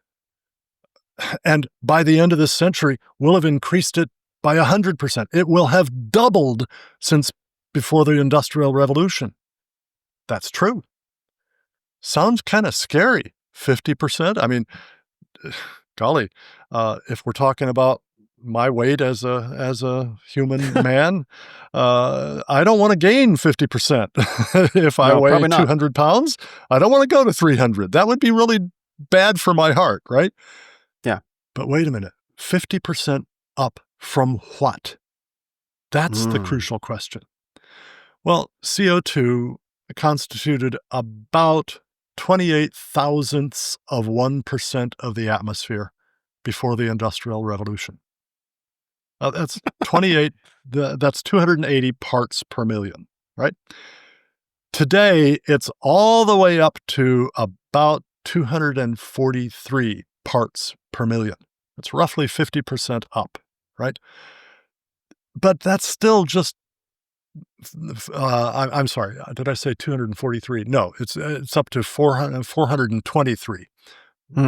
A: And by the end of this century, we'll have increased it by 100%. It will have doubled since before the Industrial Revolution. That's true. Sounds kind of scary, 50%. I mean, golly, if we're talking about my weight as a human man, I don't want to gain 50%. If I weigh 200 pounds, I don't want to go to 300. That would be really bad for my heart, right?
B: Yeah.
A: But wait a minute, 50% up from what? That's the crucial question. Well, CO2 constituted about 28 thousandths of 1% of the atmosphere before the Industrial Revolution. That's 28, that's 280 parts per million, right? Today, it's all the way up to about 243 parts per million. It's roughly 50% up, right? But that's still just, I'm sorry, did I say 243? No, it's up to 423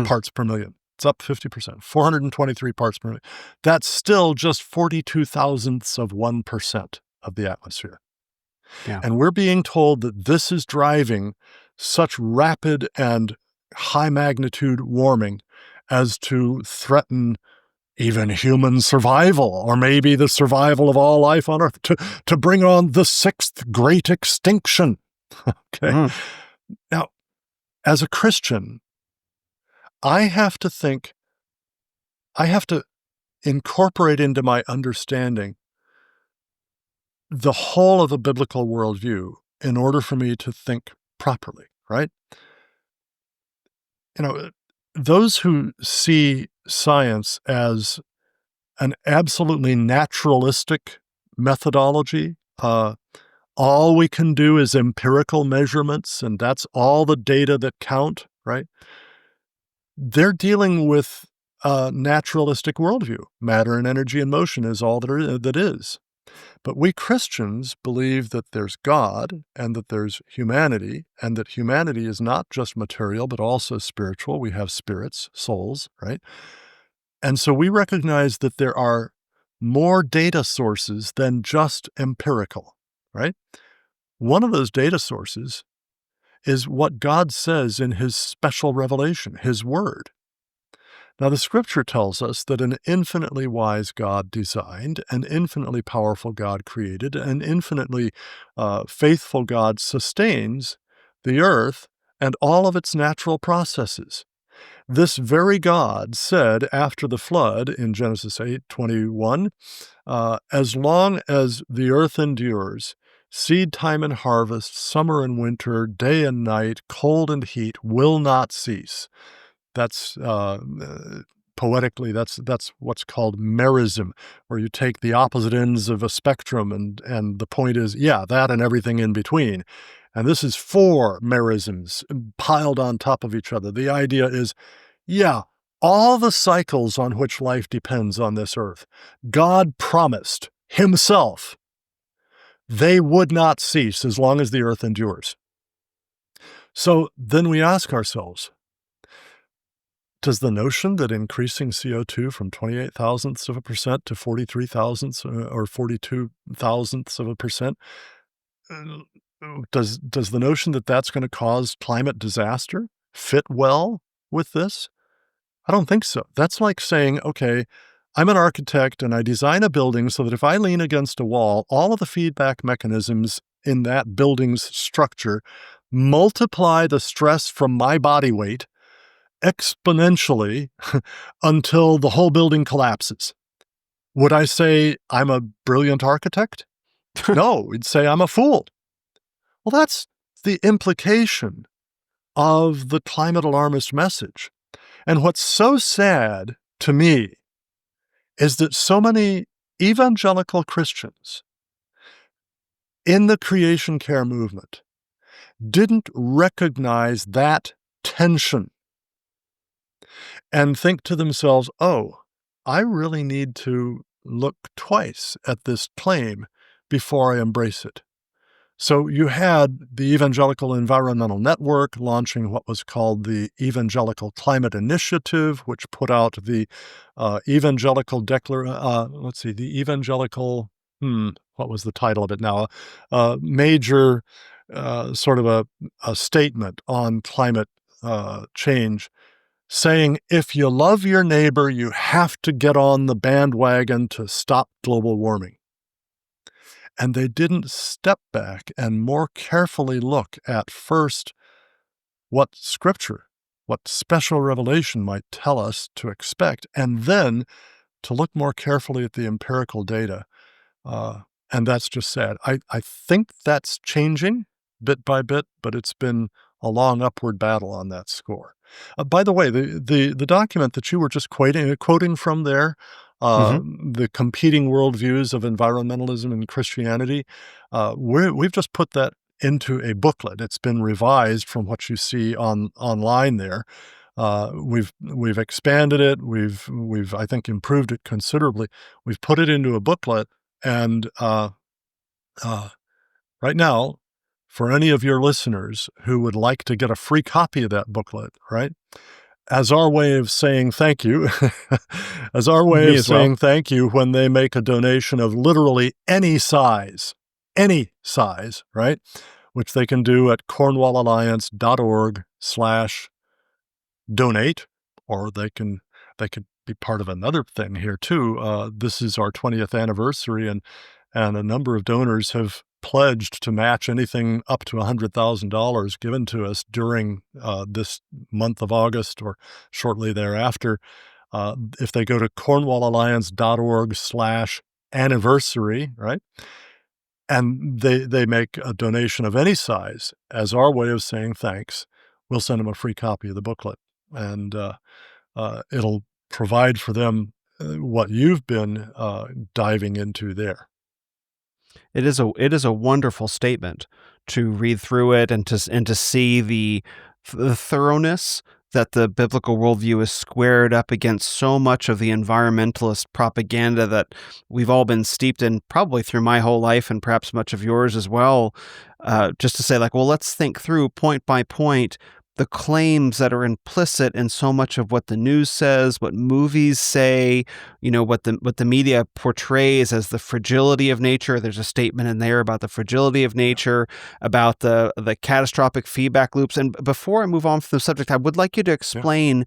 A: parts per million. It's up 50%, 423 parts per million. That's still just 42 thousandths of 1% of the atmosphere.
B: Yeah.
A: And we're being told that this is driving such rapid and high magnitude warming as to threaten even human survival, or maybe the survival of all life on Earth, to bring on the sixth great extinction. Okay. Now, as a Christian, I have to incorporate into my understanding the whole of the biblical worldview in order for me to think properly, right? You know, those who see science as an absolutely naturalistic methodology, all we can do is empirical measurements, and that's all the data that count, right? They're dealing with a naturalistic worldview. Matter and energy and motion is all that is. But we Christians believe that there's God and that there's humanity, and that humanity is not just material, but also spiritual. We have spirits, souls, right? And so we recognize that there are more data sources than just empirical, right? One of those data sources is what God says in his special revelation, his word. Now, the scripture tells us that an infinitely wise God designed, an infinitely powerful God created, an infinitely faithful God sustains the earth and all of its natural processes. This very God said after the flood in Genesis 8:21, as long as the earth endures, seed time and harvest, summer and winter, day and night, cold and heat will not cease. That's poetically, that's what's called merism, where you take the opposite ends of a spectrum, and the point is, yeah, that and everything in between. And this is four merisms piled on top of each other. The idea is, yeah, all the cycles on which life depends on this earth, God promised himself they would not cease as long as the earth endures. So then we ask ourselves, does the notion that increasing CO2 from 28 thousandths of a percent to 43 thousandths or 42 thousandths of a percent, uh, does the notion that that's going to cause climate disaster fit well with this? I don't think so. That's like saying, okay, I'm an architect and I design a building so that if I lean against a wall, all of the feedback mechanisms in that building's structure multiply the stress from my body weight exponentially until the whole building collapses. Would I say I'm a brilliant architect? No, we'd say I'm a fool. Well, that's the implication of the climate alarmist message. And what's so sad to me is that so many evangelical Christians in the creation care movement didn't recognize that tension and think to themselves, oh, I really need to look twice at this claim before I embrace it. So you had the Evangelical Environmental Network launching what was called the Evangelical Climate Initiative, which put out the Evangelical what was the title of it now? Major sort of a statement on climate change, saying if you love your neighbor, you have to get on the bandwagon to stop global warming. And they didn't step back and more carefully look at first what Scripture, what special revelation might tell us to expect, and then to look more carefully at the empirical data. And that's just sad. I think that's changing bit by bit, but it's been a long upward battle on that score. By the way, the document that you were just quoting from there, the competing worldviews of environmentalism and Christianity, we've just put that into a booklet. It's been revised from what you see online there. We've expanded it. We've I think improved it considerably. We've put it into a booklet, and right now, for any of your listeners who would like to get a free copy of that booklet, right? As our way of saying thank you, thank you when they make a donation of literally any size, right? Which they can do at cornwallalliance.org/donate, or they could be part of another thing here too. This is our 20th anniversary, and a number of donors have pledged to match anything up to $100,000 given to us during this month of August or shortly thereafter. If they go to cornwallalliance.org/anniversary, right? And they make a donation of any size as our way of saying thanks, we'll send them a free copy of the booklet. And it'll provide for them what you've been diving into there.
B: It is a wonderful statement to read through it and to see the thoroughness that the biblical worldview is squared up against so much of the environmentalist propaganda that we've all been steeped in, probably through my whole life and perhaps much of yours as well. Just to say, like, well, let's think through point by point the claims that are implicit in so much of what the news says, what movies say, what the media portrays as the fragility of nature. There's a statement in there about the fragility of nature, about the catastrophic feedback loops. And before I move on from the subject, I would like you to explain,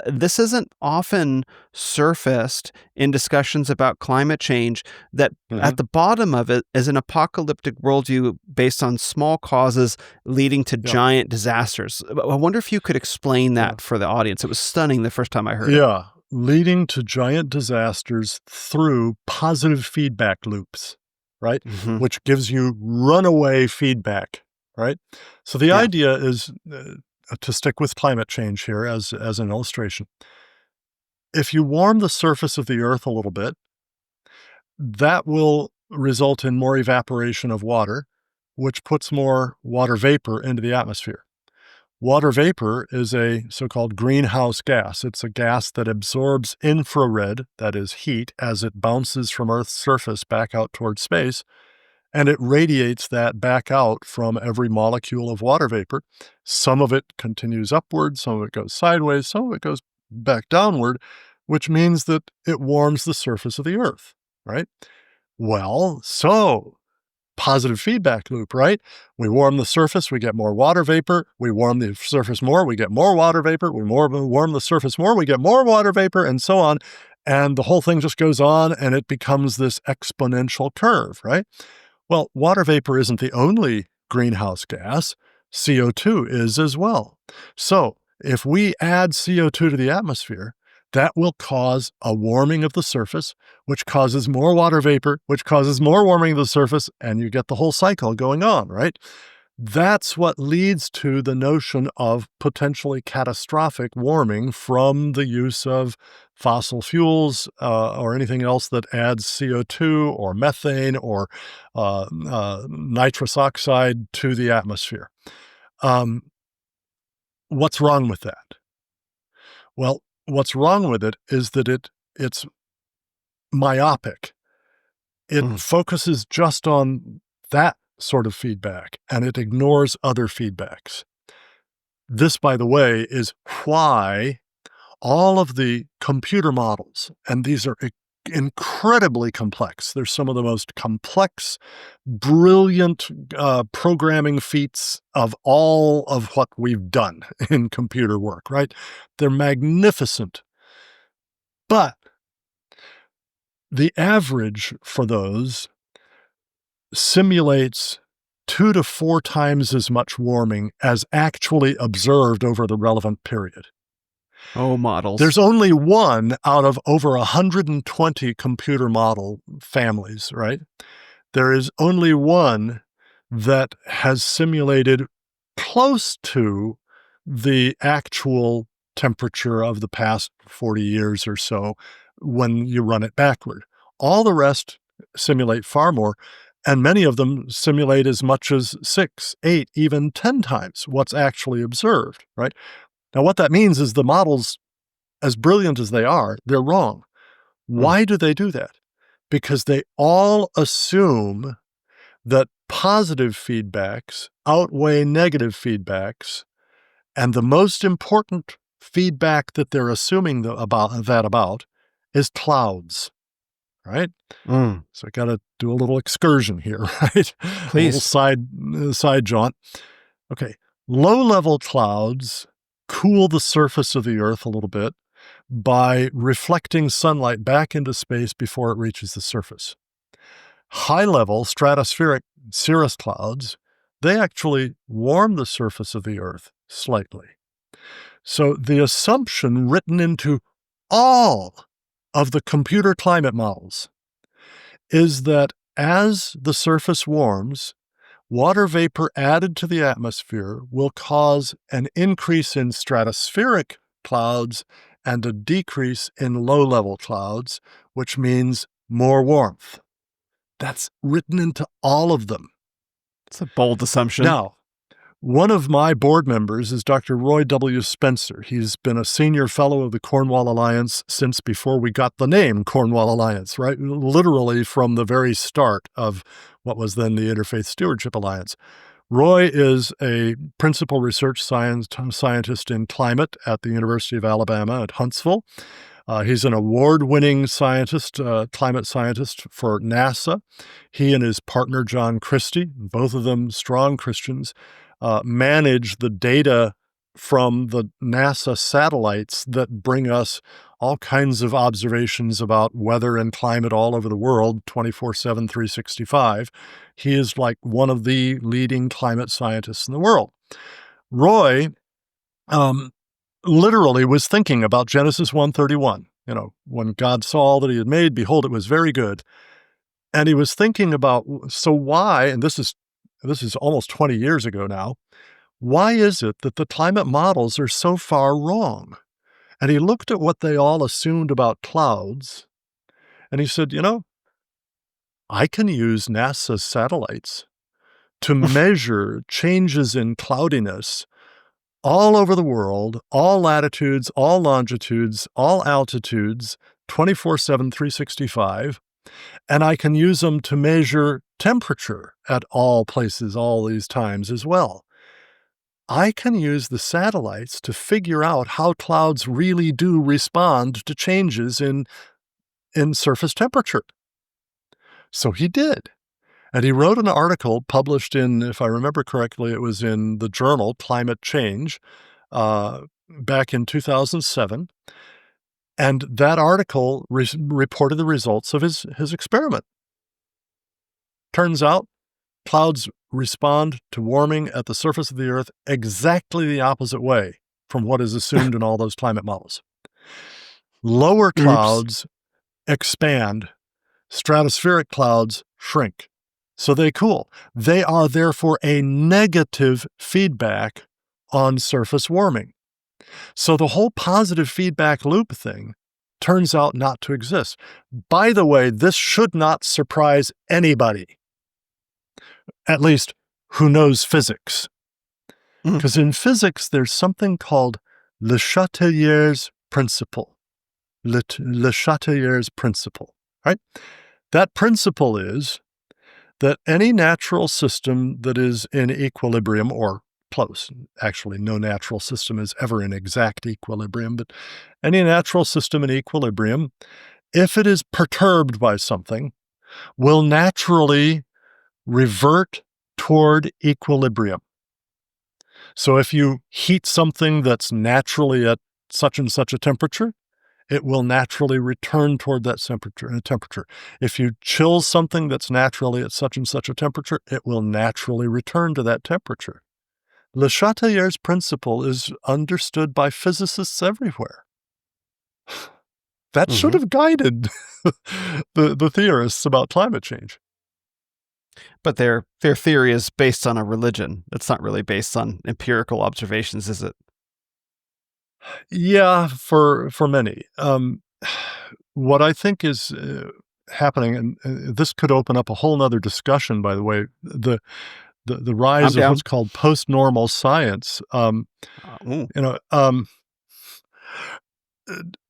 B: this isn't often surfaced in discussions about climate change, that at the bottom of it is an apocalyptic worldview based on small causes leading to giant disasters. I wonder if you could explain that for the audience. It was stunning the first time I heard it.
A: Yeah, leading to giant disasters through positive feedback loops, right? Which gives you runaway feedback, right? So the idea is to stick with climate change here as an illustration, if you warm the surface of the Earth a little bit, that will result in more evaporation of water, which puts more water vapor into the atmosphere. Water vapor is a so-called greenhouse gas. It's a gas that absorbs infrared, that is heat, as it bounces from Earth's surface back out towards space, and it radiates that back out from every molecule of water vapor. Some of it continues upward, some of it goes sideways, some of it goes back downward, which means that it warms the surface of the Earth, right? Well, so positive feedback loop, right? We warm the surface, we get more water vapor. We warm the surface more, we get more water vapor. We warm the surface more, we get more water vapor, and so on. And the whole thing just goes on, and it becomes this exponential curve, right? Well, water vapor isn't the only greenhouse gas. CO2 is as well. So if we add CO2 to the atmosphere, that will cause a warming of the surface, which causes more water vapor, which causes more warming of the surface, and you get the whole cycle going on, right? That's what leads to the notion of potentially catastrophic warming from the use of fossil fuels or anything else that adds CO2 or methane or nitrous oxide to the atmosphere. What's wrong with that? Well, what's wrong with it is that it's myopic. It focuses just on that sort of feedback, and it ignores other feedbacks. This, by the way, is why all of the computer models, and these are incredibly complex. They're some of the most complex, brilliant programming feats of all of what we've done in computer work, right? They're magnificent. But the average for those simulates 2 to 4 times as much warming as actually observed over the relevant period.
B: Oh, models.
A: There's only one out of over 120 computer model families, right? There is only one that has simulated close to the actual temperature of the past 40 years or so when you run it backward. All the rest simulate far more, and many of them simulate as much as 6, 8, even 10 times what's actually observed, right? Now, what that means is the models, as brilliant as they are, they're wrong. Why do they do that? Because they all assume that positive feedbacks outweigh negative feedbacks, and the most important feedback that they're assuming about is clouds, right? So I got to do a little excursion here, right?
B: Please.
A: A little side jaunt. Okay, low-level clouds cool the surface of the Earth a little bit by reflecting sunlight back into space before it reaches the surface. High-level stratospheric cirrus clouds, they actually warm the surface of the Earth slightly. So the assumption written into all of the computer climate models is that as the surface warms, water vapor added to the atmosphere will cause an increase in stratospheric clouds and a decrease in low-level clouds, which means more warmth. That's written into all of them.
B: It's a bold assumption.
A: Now, one of my board members is Dr. Roy W. Spencer. He's been a senior fellow of the Cornwall Alliance since before we got the name Cornwall Alliance, right? Literally from the very start of what was then the Interfaith Stewardship Alliance. Roy is a principal research scientist in climate at the University of Alabama at Huntsville. He's an award-winning scientist, climate scientist for NASA. He and his partner, John Christie, both of them strong Christians, manage the data from the NASA satellites that bring us all kinds of observations about weather and climate all over the world, 24/7, 365. He is like one of the leading climate scientists in the world. Roy literally was thinking about Genesis 1:31. You know, when God saw all that he had made, behold, it was very good. And he was thinking about, so why, and this is almost 20 years ago now, why is it that the climate models are so far wrong? And he looked at what they all assumed about clouds, and he said, I can use NASA's satellites to measure changes in cloudiness all over the world, all latitudes, all longitudes, all altitudes, 24/7, 365, and I can use them to measure temperature at all places, all these times as well. I can use the satellites to figure out how clouds really do respond to changes in surface temperature. So he did. And he wrote an article published in, if I remember correctly, it was in the journal Climate Change back in 2007. And that article reported the results of his experiment. Turns out clouds respond to warming at the surface of the Earth exactly the opposite way from what is assumed in all those climate models. Lower clouds expand, stratospheric clouds shrink. So they cool. They are therefore a negative feedback on surface warming. So the whole positive feedback loop thing turns out not to exist. By the way, this should not surprise anybody, at least who knows physics. Because in physics, there's something called Le Chatelier's principle. Le Chatelier's principle, right? That principle is that any natural system that is in equilibrium or close, actually no natural system is ever in exact equilibrium, but any natural system in equilibrium, if it is perturbed by something, will naturally revert toward equilibrium. So if you heat something that's naturally at such and such a temperature, it will naturally return toward that temperature. If you chill something that's naturally at such and such a temperature, it will naturally return to that temperature. Le Chatelier's principle is understood by physicists everywhere. That should have guided the theorists about climate change.
B: But their theory is based on a religion. It's not really based on empirical observations, is it?
A: Yeah, for many. What I think is happening, and this could open up a whole nother discussion, by the way, the rise of what's called post-normal science.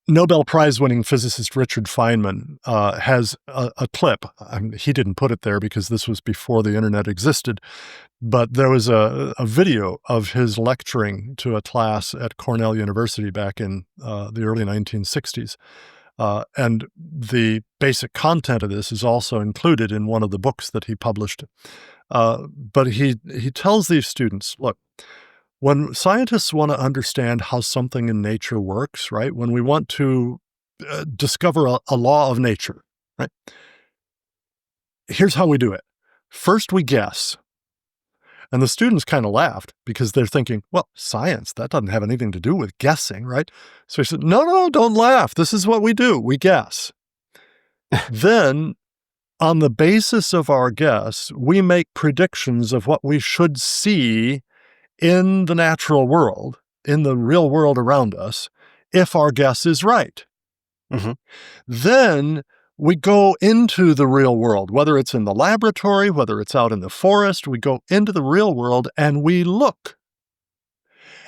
A: Nobel Prize-winning physicist Richard Feynman has a clip. He didn't put it there because this was before the internet existed, but there was a video of his lecturing to a class at Cornell University back in the early 1960s. And the basic content of this is also included in one of the books that he published. But he tells these students, look, when scientists want to understand how something in nature works, right? When we want to discover a law of nature, right? Here's how we do it. First, we guess. And the students kind of laughed because they're thinking, well, science, that doesn't have anything to do with guessing, right? So he said, no, don't laugh. This is what we do. We guess. Then, on the basis of our guess, we make predictions of what we should see in the natural world, in the real world around us, if our guess is right. Then we go into the real world, whether it's in the laboratory, whether it's out in the forest, we go into the real world and we look.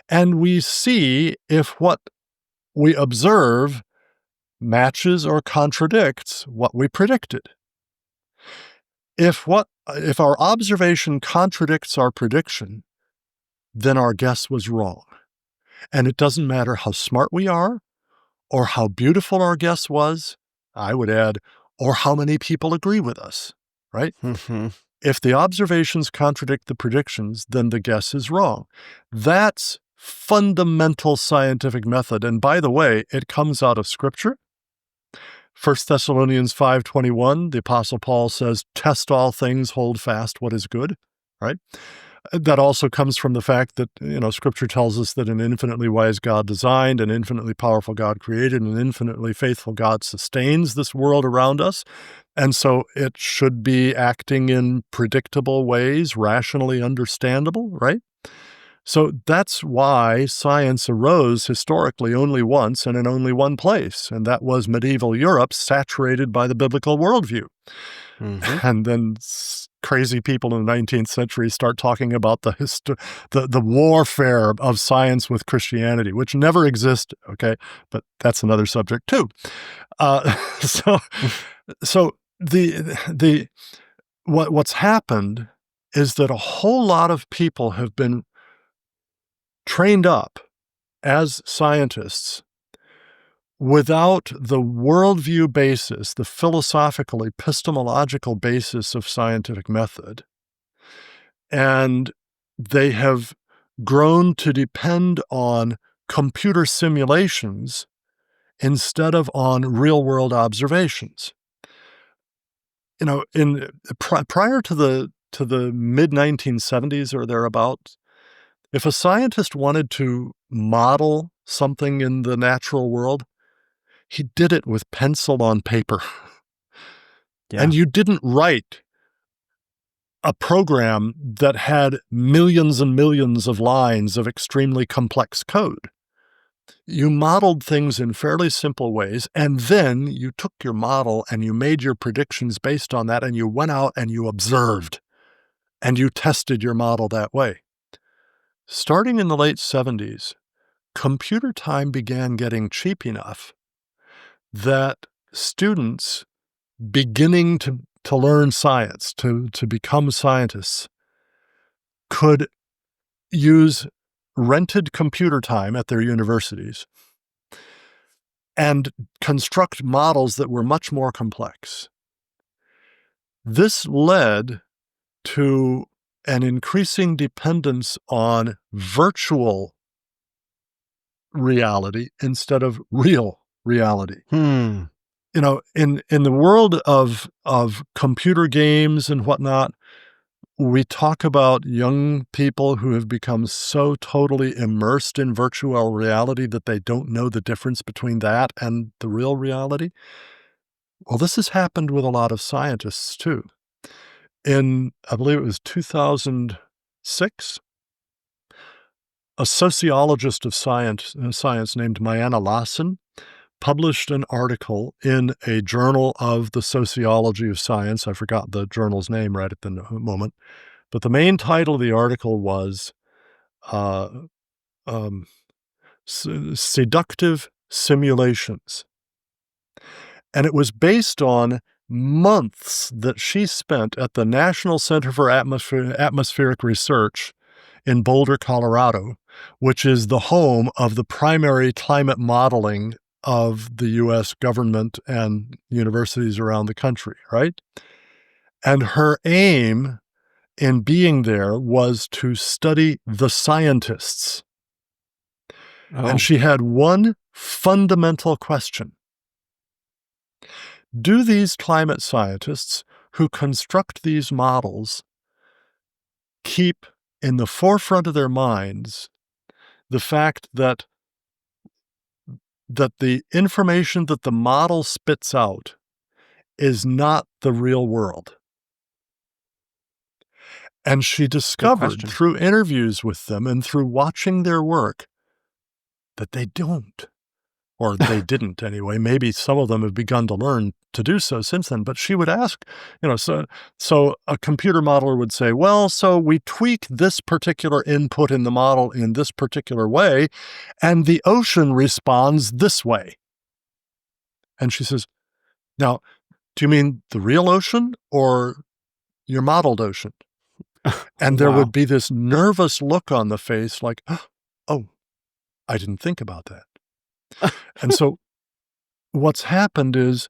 A: And we see if what we observe matches or contradicts what we predicted. If our observation contradicts our prediction, then our guess was wrong. And it doesn't matter how smart we are, or how beautiful our guess was, I would add, or how many people agree with us, right? If the observations contradict the predictions, then the guess is wrong. That's fundamental scientific method. And by the way, it comes out of Scripture. 1 Thessalonians 5:21, the Apostle Paul says, test all things, hold fast what is good, right? That also comes from the fact that, Scripture tells us that an infinitely wise God designed, an infinitely powerful God created, an infinitely faithful God sustains this world around us. And so it should be acting in predictable ways, rationally understandable, right? So that's why science arose historically only once and in only one place, and that was medieval Europe, saturated by the biblical worldview.
B: Mm-hmm.
A: And then crazy people in the 19th century start talking about the warfare of science with Christianity, which never existed, okay? But that's another subject too. Uh, so so what's happened is that a whole lot of people have been trained up as scientists without the worldview basis, the philosophical, epistemological basis of scientific method. And they have grown to depend on computer simulations instead of on real-world observations. You know, prior to the mid-1970s or thereabouts, if a scientist wanted to model something in the natural world, he did it with pencil on paper.
B: Yeah.
A: And you didn't write a program that had millions and millions of lines of extremely complex code. You modeled things in fairly simple ways, and then you took your model and you made your predictions based on that, and you went out and you observed, and you tested your model that way. Starting in the late 70s, computer time began getting cheap enough that students beginning to learn science, to become scientists, could use rented computer time at their universities and construct models that were much more complex. This led to an increasing dependence on virtual reality instead of real reality. You know, in the world of computer games and whatnot, we talk about young people who have become so totally immersed in virtual reality that they don't know the difference between that and the real reality. Well, this has happened with a lot of scientists too. In, I believe it was 2006, a sociologist of science named Mariana Lassen published an article in a journal of the sociology of science. I forgot the journal's name right at the moment, but the main title of the article was Seductive Simulations. And it was based on months that she spent at the National Center for Atmospheric Research in Boulder, Colorado, which is the home of the primary climate modeling of the U.S. government and universities around the country, right? And her aim in being there was to study the scientists.
B: Oh.
A: And she had one fundamental question. Do these climate scientists who construct these models keep in the forefront of their minds the fact that the information that the model spits out is not the real world? And she discovered through interviews with them and through watching their work that they don't. Or they didn't anyway. Maybe some of them have begun to learn to do so since then. But she would ask, so a computer modeler would say, well, so we tweak this particular input in the model in this particular way, and the ocean responds this way. And she says, now, do you mean the real ocean or your modeled ocean? And there would be this nervous look on the face like, oh, I didn't think about that. And so what's happened is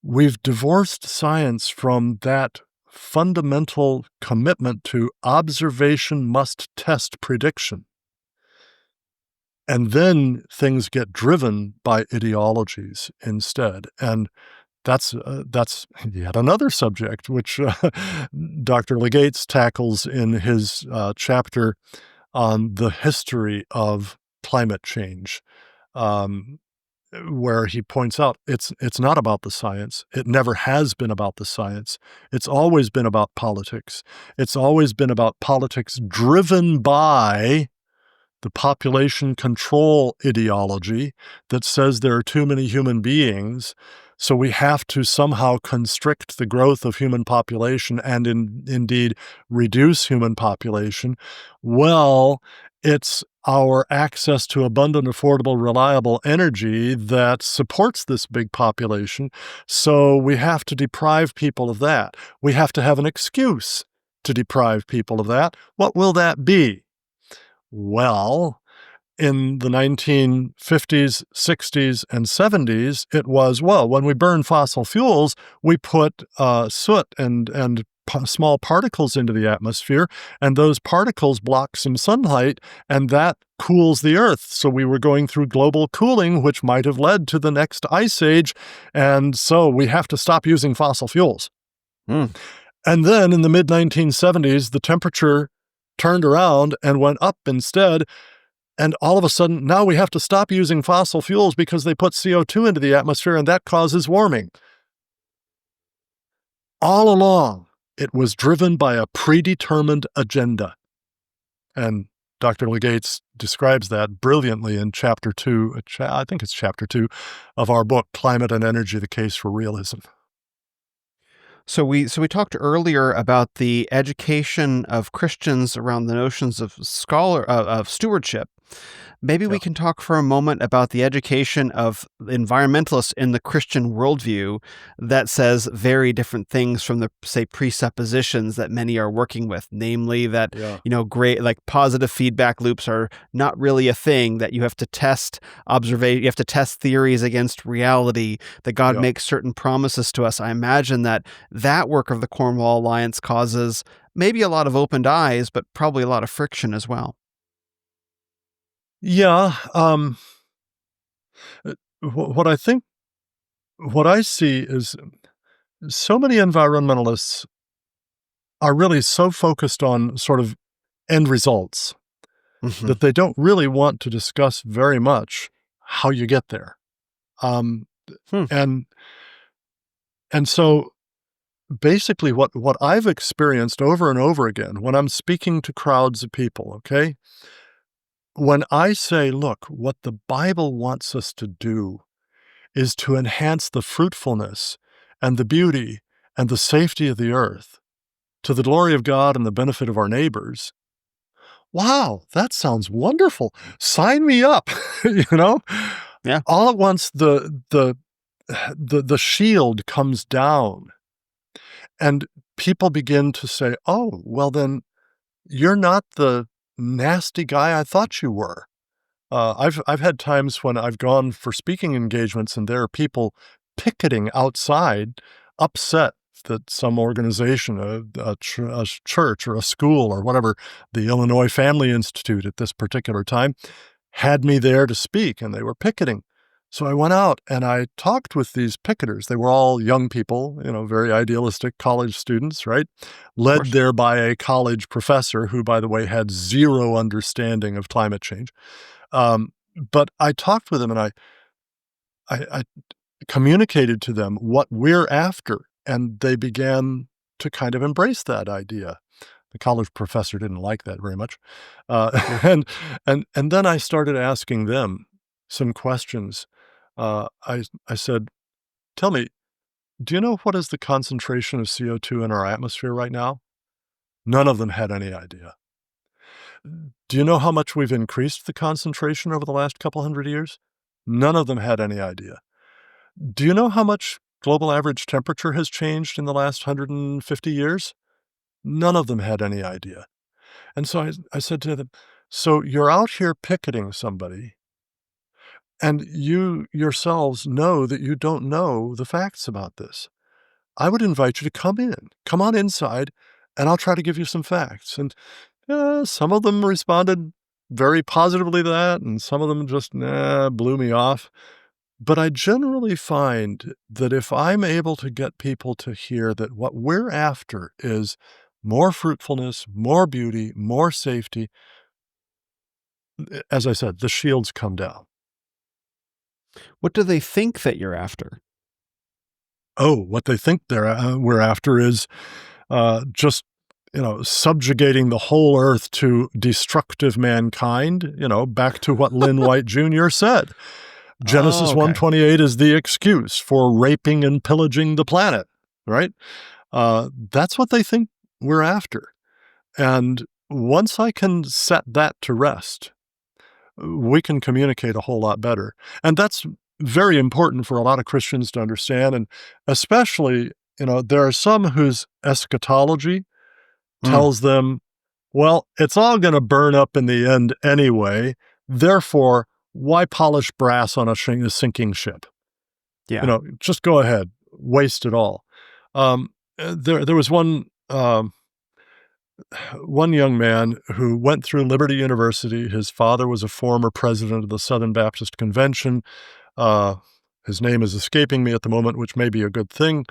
A: we've divorced science from that fundamental commitment to observation must test prediction. And then things get driven by ideologies instead. And that's yet another subject, which Dr. Legates tackles in his chapter on the history of climate change. Where he points out it's not about the science. It never has been about the science. It's always been about politics. It's always been about politics driven by the population control ideology that says there are too many human beings, so we have to somehow constrict the growth of human population and indeed reduce human population. Well, it's our access to abundant, affordable, reliable energy that supports this big population. So we have to deprive people of that. We have to have an excuse to deprive people of that. What will that be? Well, in the 1950s, 60s, and 70s, it was, well, when we burn fossil fuels, we put soot and small particles into the atmosphere, and those particles block some sunlight, and that cools the Earth. So we were going through global cooling, which might have led to the next ice age, and so we have to stop using fossil fuels.
B: Mm.
A: And then in the mid-1970s, the temperature turned around and went up instead, and all of a sudden, now we have to stop using fossil fuels because they put CO2 into the atmosphere, and that causes warming. All along, it was driven by a predetermined agenda. And Dr. Legates describes that brilliantly in chapter 2, I think it's chapter 2, of our book, Climate and Energy, The Case for Realism.
B: So we talked earlier about the education of Christians around the notions of stewardship. Maybe we can talk for a moment about the education of environmentalists in the Christian worldview that says very different things from the, say, presuppositions that many are working with, namely that, great, like positive feedback loops are not really a thing, that you have to test observation, you have to test theories against reality, that God makes certain promises to us. I imagine that work of the Cornwall Alliance causes maybe a lot of opened eyes, but probably a lot of friction as well.
A: Yeah. What I see is so many environmentalists are really so focused on sort of end results that they don't really want to discuss very much how you get there. And so basically what I've experienced over and over again when I'm speaking to crowds of people, okay? When I say, look, what the Bible wants us to do is to enhance the fruitfulness and the beauty and the safety of the earth to the glory of God and the benefit of our neighbors. Wow, that sounds wonderful. Sign me up,
B: Yeah.
A: All at once, the shield comes down, and people begin to say, "Oh, well then, you're not the nasty guy I thought you were." I've had times when I've gone for speaking engagements, and there are people picketing outside, upset that some organization, a church or a school or whatever, the Illinois Family Institute at this particular time, had me there to speak, and they were picketing. So I went out and I talked with these picketers. They were all young people, very idealistic college students, right? Led there by a college professor who, by the way, had zero understanding of climate change. But I talked with them, and I communicated to them what we're after, and they began to kind of embrace that idea. The college professor didn't like that very much. And then I started asking them some questions. I said, tell me, do you know what is the concentration of CO2 in our atmosphere right now? None of them had any idea. Do you know how much we've increased the concentration over the last couple hundred years? None of them had any idea. Do you know how much global average temperature has changed in the last 150 years? None of them had any idea. And so I said to them, so you're out here picketing somebody, and you yourselves know that you don't know the facts about this. I would invite you to come on inside, and I'll try to give you some facts. And some of them responded very positively to that, and some of them just blew me off. But I generally find that if I'm able to get people to hear that what we're after is more fruitfulness, more beauty, more safety, as I said, the shields come down.
B: What do they think that you're after?
A: Oh, what they think we're after is just subjugating the whole earth to destructive mankind, back to what Lynn White Jr. said.
B: Oh,
A: Genesis
B: okay.
A: 1:28 is the excuse for raping and pillaging the planet, right? That's what they think we're after. And once I can set that to rest, we can communicate a whole lot better. And that's very important for a lot of Christians to understand. And especially, there are some whose eschatology
B: Mm,
A: tells them, well, it's all going to burn up in the end anyway. Therefore, why polish brass on a sinking ship?
B: yeah.
A: Just go ahead, waste it all. There was one young man who went through Liberty University. His father was a former president of the Southern Baptist Convention. Uh, his name is escaping me at the moment, which may be a good thing.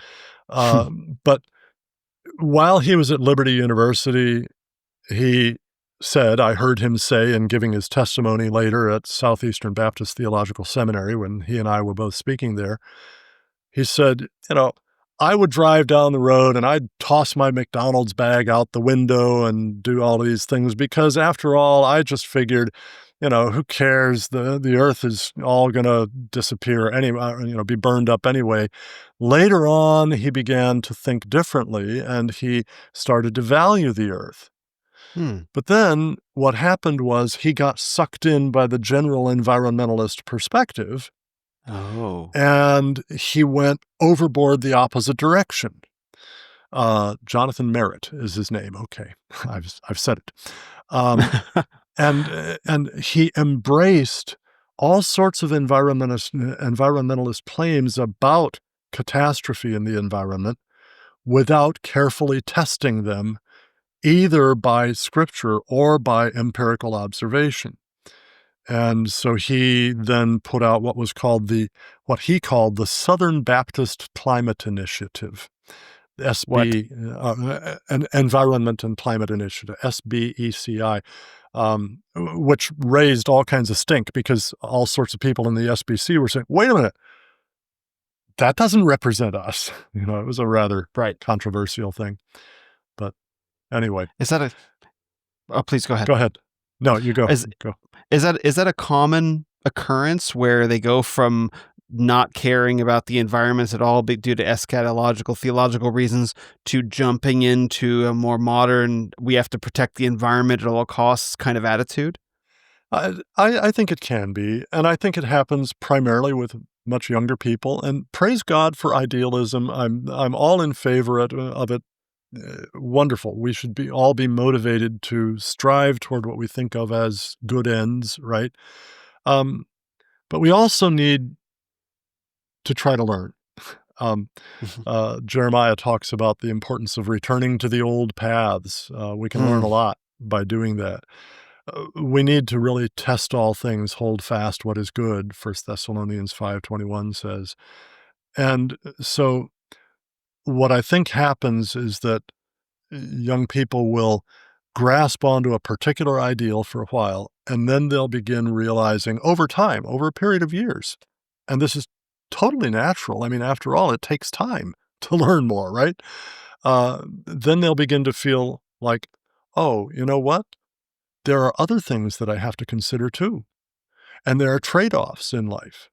A: But while he was at Liberty University, he said, I heard him say in giving his testimony later at Southeastern Baptist Theological Seminary when he and I were both speaking there, he said, I would drive down the road and I'd toss my McDonald's bag out the window and do all these things because after all, I just figured, who cares? The earth is all going to disappear anyway, be burned up anyway. Later on, he began to think differently and he started to value the earth.
B: Hmm.
A: But then what happened was he got sucked in by the general environmentalist perspective
B: Oh.
A: and he went overboard the opposite direction. Jonathan Merritt is his name. Okay, I've said it. And he embraced all sorts of environmentalist claims about catastrophe in the environment without carefully testing them, either by scripture or by empirical observation. And so he then put out what he called the Southern Baptist Climate Initiative,
B: What?
A: an Environment and Climate Initiative, SBECI, which raised all kinds of stink because all sorts of people in the SBC were saying, wait a minute, that doesn't represent us. It was a rather
B: Right.
A: controversial thing. But anyway.
B: Is that oh, please go ahead.
A: Go ahead. No, you go. Go.
B: Is that a common occurrence where they go from not caring about the environments at all due to eschatological, theological reasons to jumping into a more modern, we have to protect the environment at all costs kind of attitude?
A: I think it can be, and I think it happens primarily with much younger people. And praise God for idealism. I'm all in favor of it. Wonderful. We should all be motivated to strive toward what we think of as good ends, right? But we also need to try to learn. Jeremiah talks about the importance of returning to the old paths. We can learn a lot by doing that. We need to really test all things, hold fast what is good, 1 Thessalonians 5:21 says. And so what I think happens is that young people will grasp onto a particular ideal for a while, and then they'll begin realizing over time, over a period of years, and this is totally natural. I mean, after all, it takes time to learn more, right? Then they'll begin to feel like, oh, you know what? There are other things that I have to consider too. And there are trade-offs in life.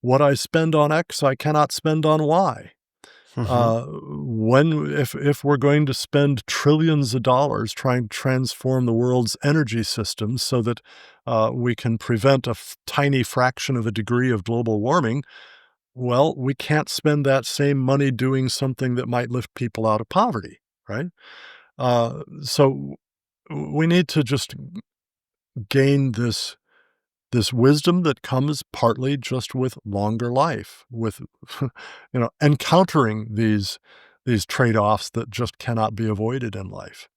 A: What I spend on X, I cannot spend on Y. If we're going to spend trillions of dollars trying to transform the world's energy system so that we can prevent a tiny fraction of a degree of global warming, well, we can't spend that same money doing something that might lift people out of poverty, right? So we need to just gain this wisdom that comes partly just with longer life, with encountering these trade-offs that just cannot be avoided in life.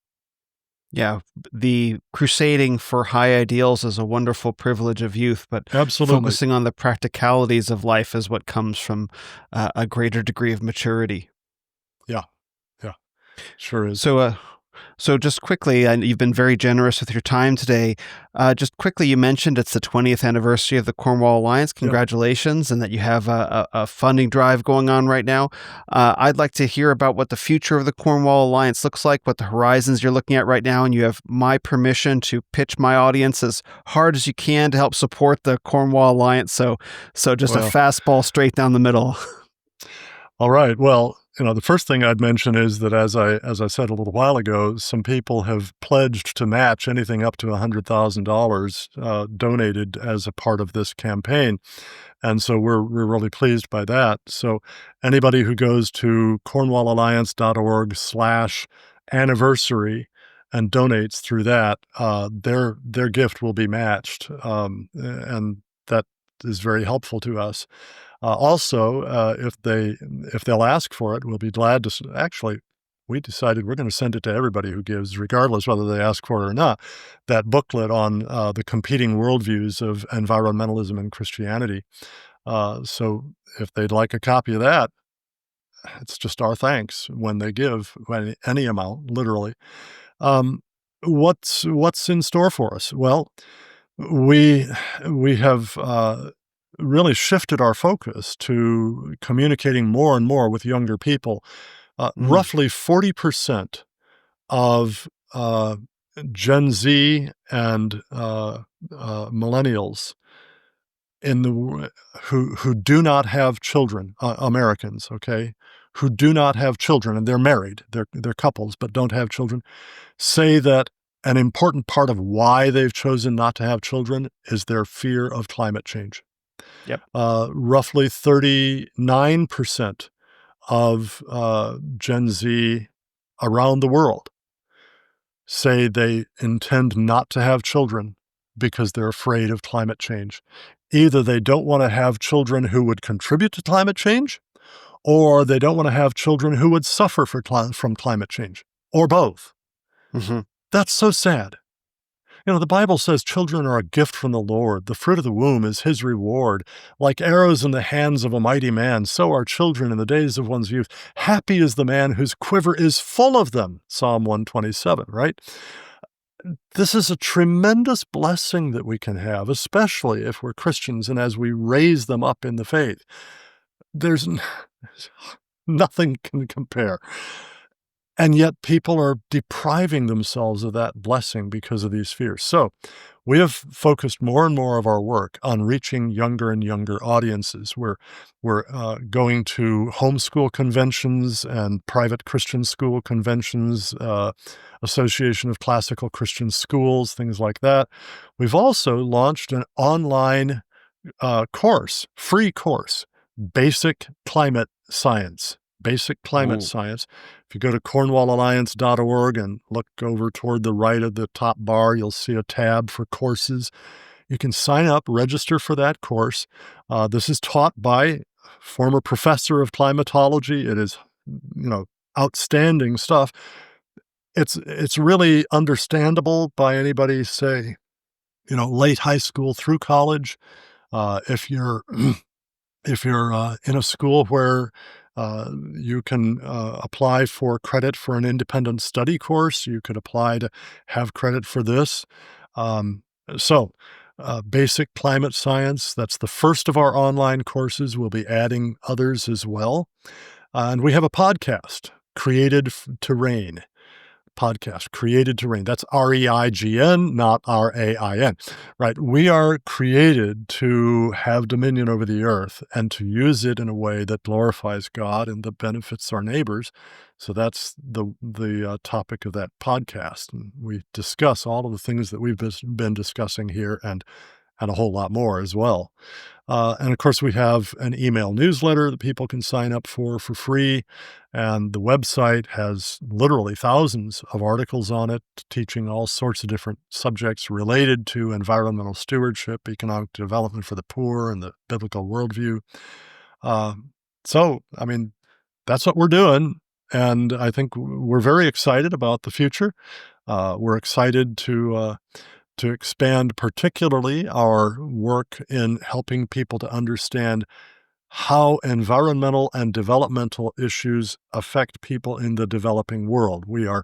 B: Yeah, the crusading for high ideals is a wonderful privilege of youth, but
A: Absolutely.
B: focusing on the practicalities of life is what comes from a greater degree of maturity.
A: Yeah, sure is.
B: So So just quickly, and you've been very generous with your time today. Just quickly, you mentioned it's the 20th anniversary of the Cornwall Alliance.
A: Yep.
B: Congratulations, and that you have a funding drive going on right now. I'd like to hear about what the future of the Cornwall Alliance looks like, what the horizons you're looking at right now, and you have my permission to pitch my audience as hard as you can to help support the Cornwall Alliance. So just a
A: Well,
B: fastball straight down the middle.
A: all right. Well, the first thing I'd mention is that as I said a little while ago, some people have pledged to match anything up to $100,000 donated as a part of this campaign. And so we're really pleased by that. So anybody who goes to cornwallalliance.org/anniversary and donates through that, their gift will be matched, and that is very helpful to us. Also, if they'll ask for it, we'll be glad to. Actually, we decided we're going to send it to everybody who gives, regardless whether they ask for it or not. That booklet on the competing worldviews of environmentalism and Christianity. So if they'd like a copy of that, it's just our thanks when they give any amount, literally. Um, what's in store for us? Well, we have really shifted our focus to communicating more and more with younger people.
B: Mm,
A: Roughly 40% of Gen Z and millennials who do not have children, Americans, okay, who do not have children, and they're married, they're couples, but don't have children, say that an important part of why they've chosen not to have children is their fear of climate change.
B: yep.
A: Roughly 39% of Gen Z around the world say they intend not to have children because they're afraid of climate change. Either they don't want to have children who would contribute to climate change, or they don't want to have children who would suffer from climate change, or both.
B: Hmm.
A: That's so sad. The Bible says children are a gift from the Lord. The fruit of the womb is his reward. Like arrows in the hands of a mighty man, so are children in the days of one's youth. Happy is the man whose quiver is full of them. Psalm 127, right? This is a tremendous blessing that we can have, especially if we're Christians and as we raise them up in the faith. There's nothing can compare. And yet people are depriving themselves of that blessing because of these fears. So we have focused more and more of our work on reaching younger and younger audiences. We're going to homeschool conventions and private Christian school conventions, Association of Classical Christian Schools, things like that. We've also launched an online free course, Basic Climate Science. Basic Climate
B: Ooh.
A: Science. If you go to cornwallalliance.org and look over toward the right of the top bar, you'll see a tab for courses. You can sign up, register for that course. This is taught by a former professor of climatology. It is, outstanding stuff. It's really understandable by anybody, say, late high school through college. If you're if you're in a school where you can apply for credit for an independent study course, you could apply to have credit for this. Um, Basic Climate Science, that's the first of our online courses. We'll be adding others as well. And we have a podcast, to Reign. Podcast, Created to Reign. That's REIGN, not RAIN, right? We are created to have dominion over the earth and to use it in a way that glorifies God and that benefits our neighbors. So that's the topic of that podcast. And we discuss all of the things that we've been discussing here and a whole lot more as well. And of course, we have an email newsletter that people can sign up for free. And the website has literally thousands of articles on it, teaching all sorts of different subjects related to environmental stewardship, economic development for the poor, and the biblical worldview. I mean, that's what we're doing. And I think we're very excited about the future. We're excited to expand particularly our work in helping people to understand how environmental and developmental issues affect people in the developing world. We are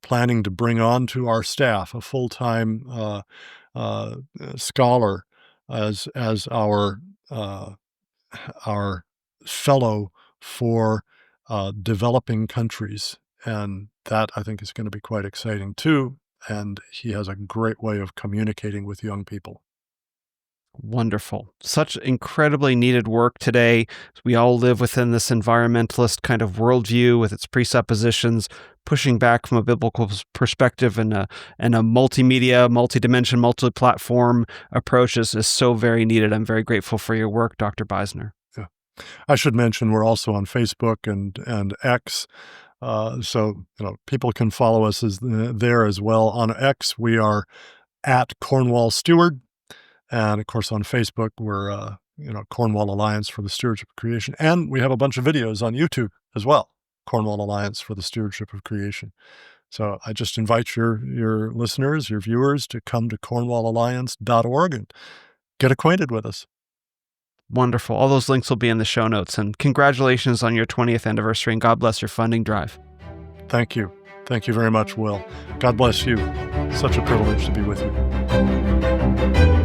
A: planning to bring on to our staff a full-time scholar as our fellow for developing countries, and that I think is going to be quite exciting too. And he has a great way of communicating with young people.
B: Wonderful. Such incredibly needed work today. We all live within this environmentalist kind of worldview with its presuppositions, pushing back from a biblical perspective, and a multimedia, multi-dimension, multi-platform approach is so very needed. I'm very grateful for your work, Dr. Beisner.
A: Yeah. I should mention we're also on Facebook and X. So people can follow us there as well. On X, we are at Cornwall Steward. And of course, on Facebook, we're, Cornwall Alliance for the Stewardship of Creation. And we have a bunch of videos on YouTube as well, Cornwall Alliance for the Stewardship of Creation. So I just invite your listeners, your viewers, to come to cornwallalliance.org and get acquainted with us.
B: Wonderful. All those links will be in the show notes. And congratulations on your 20th anniversary, and God bless your funding drive.
A: Thank you. Thank you very much, Will. God bless you. Such a privilege to be with you.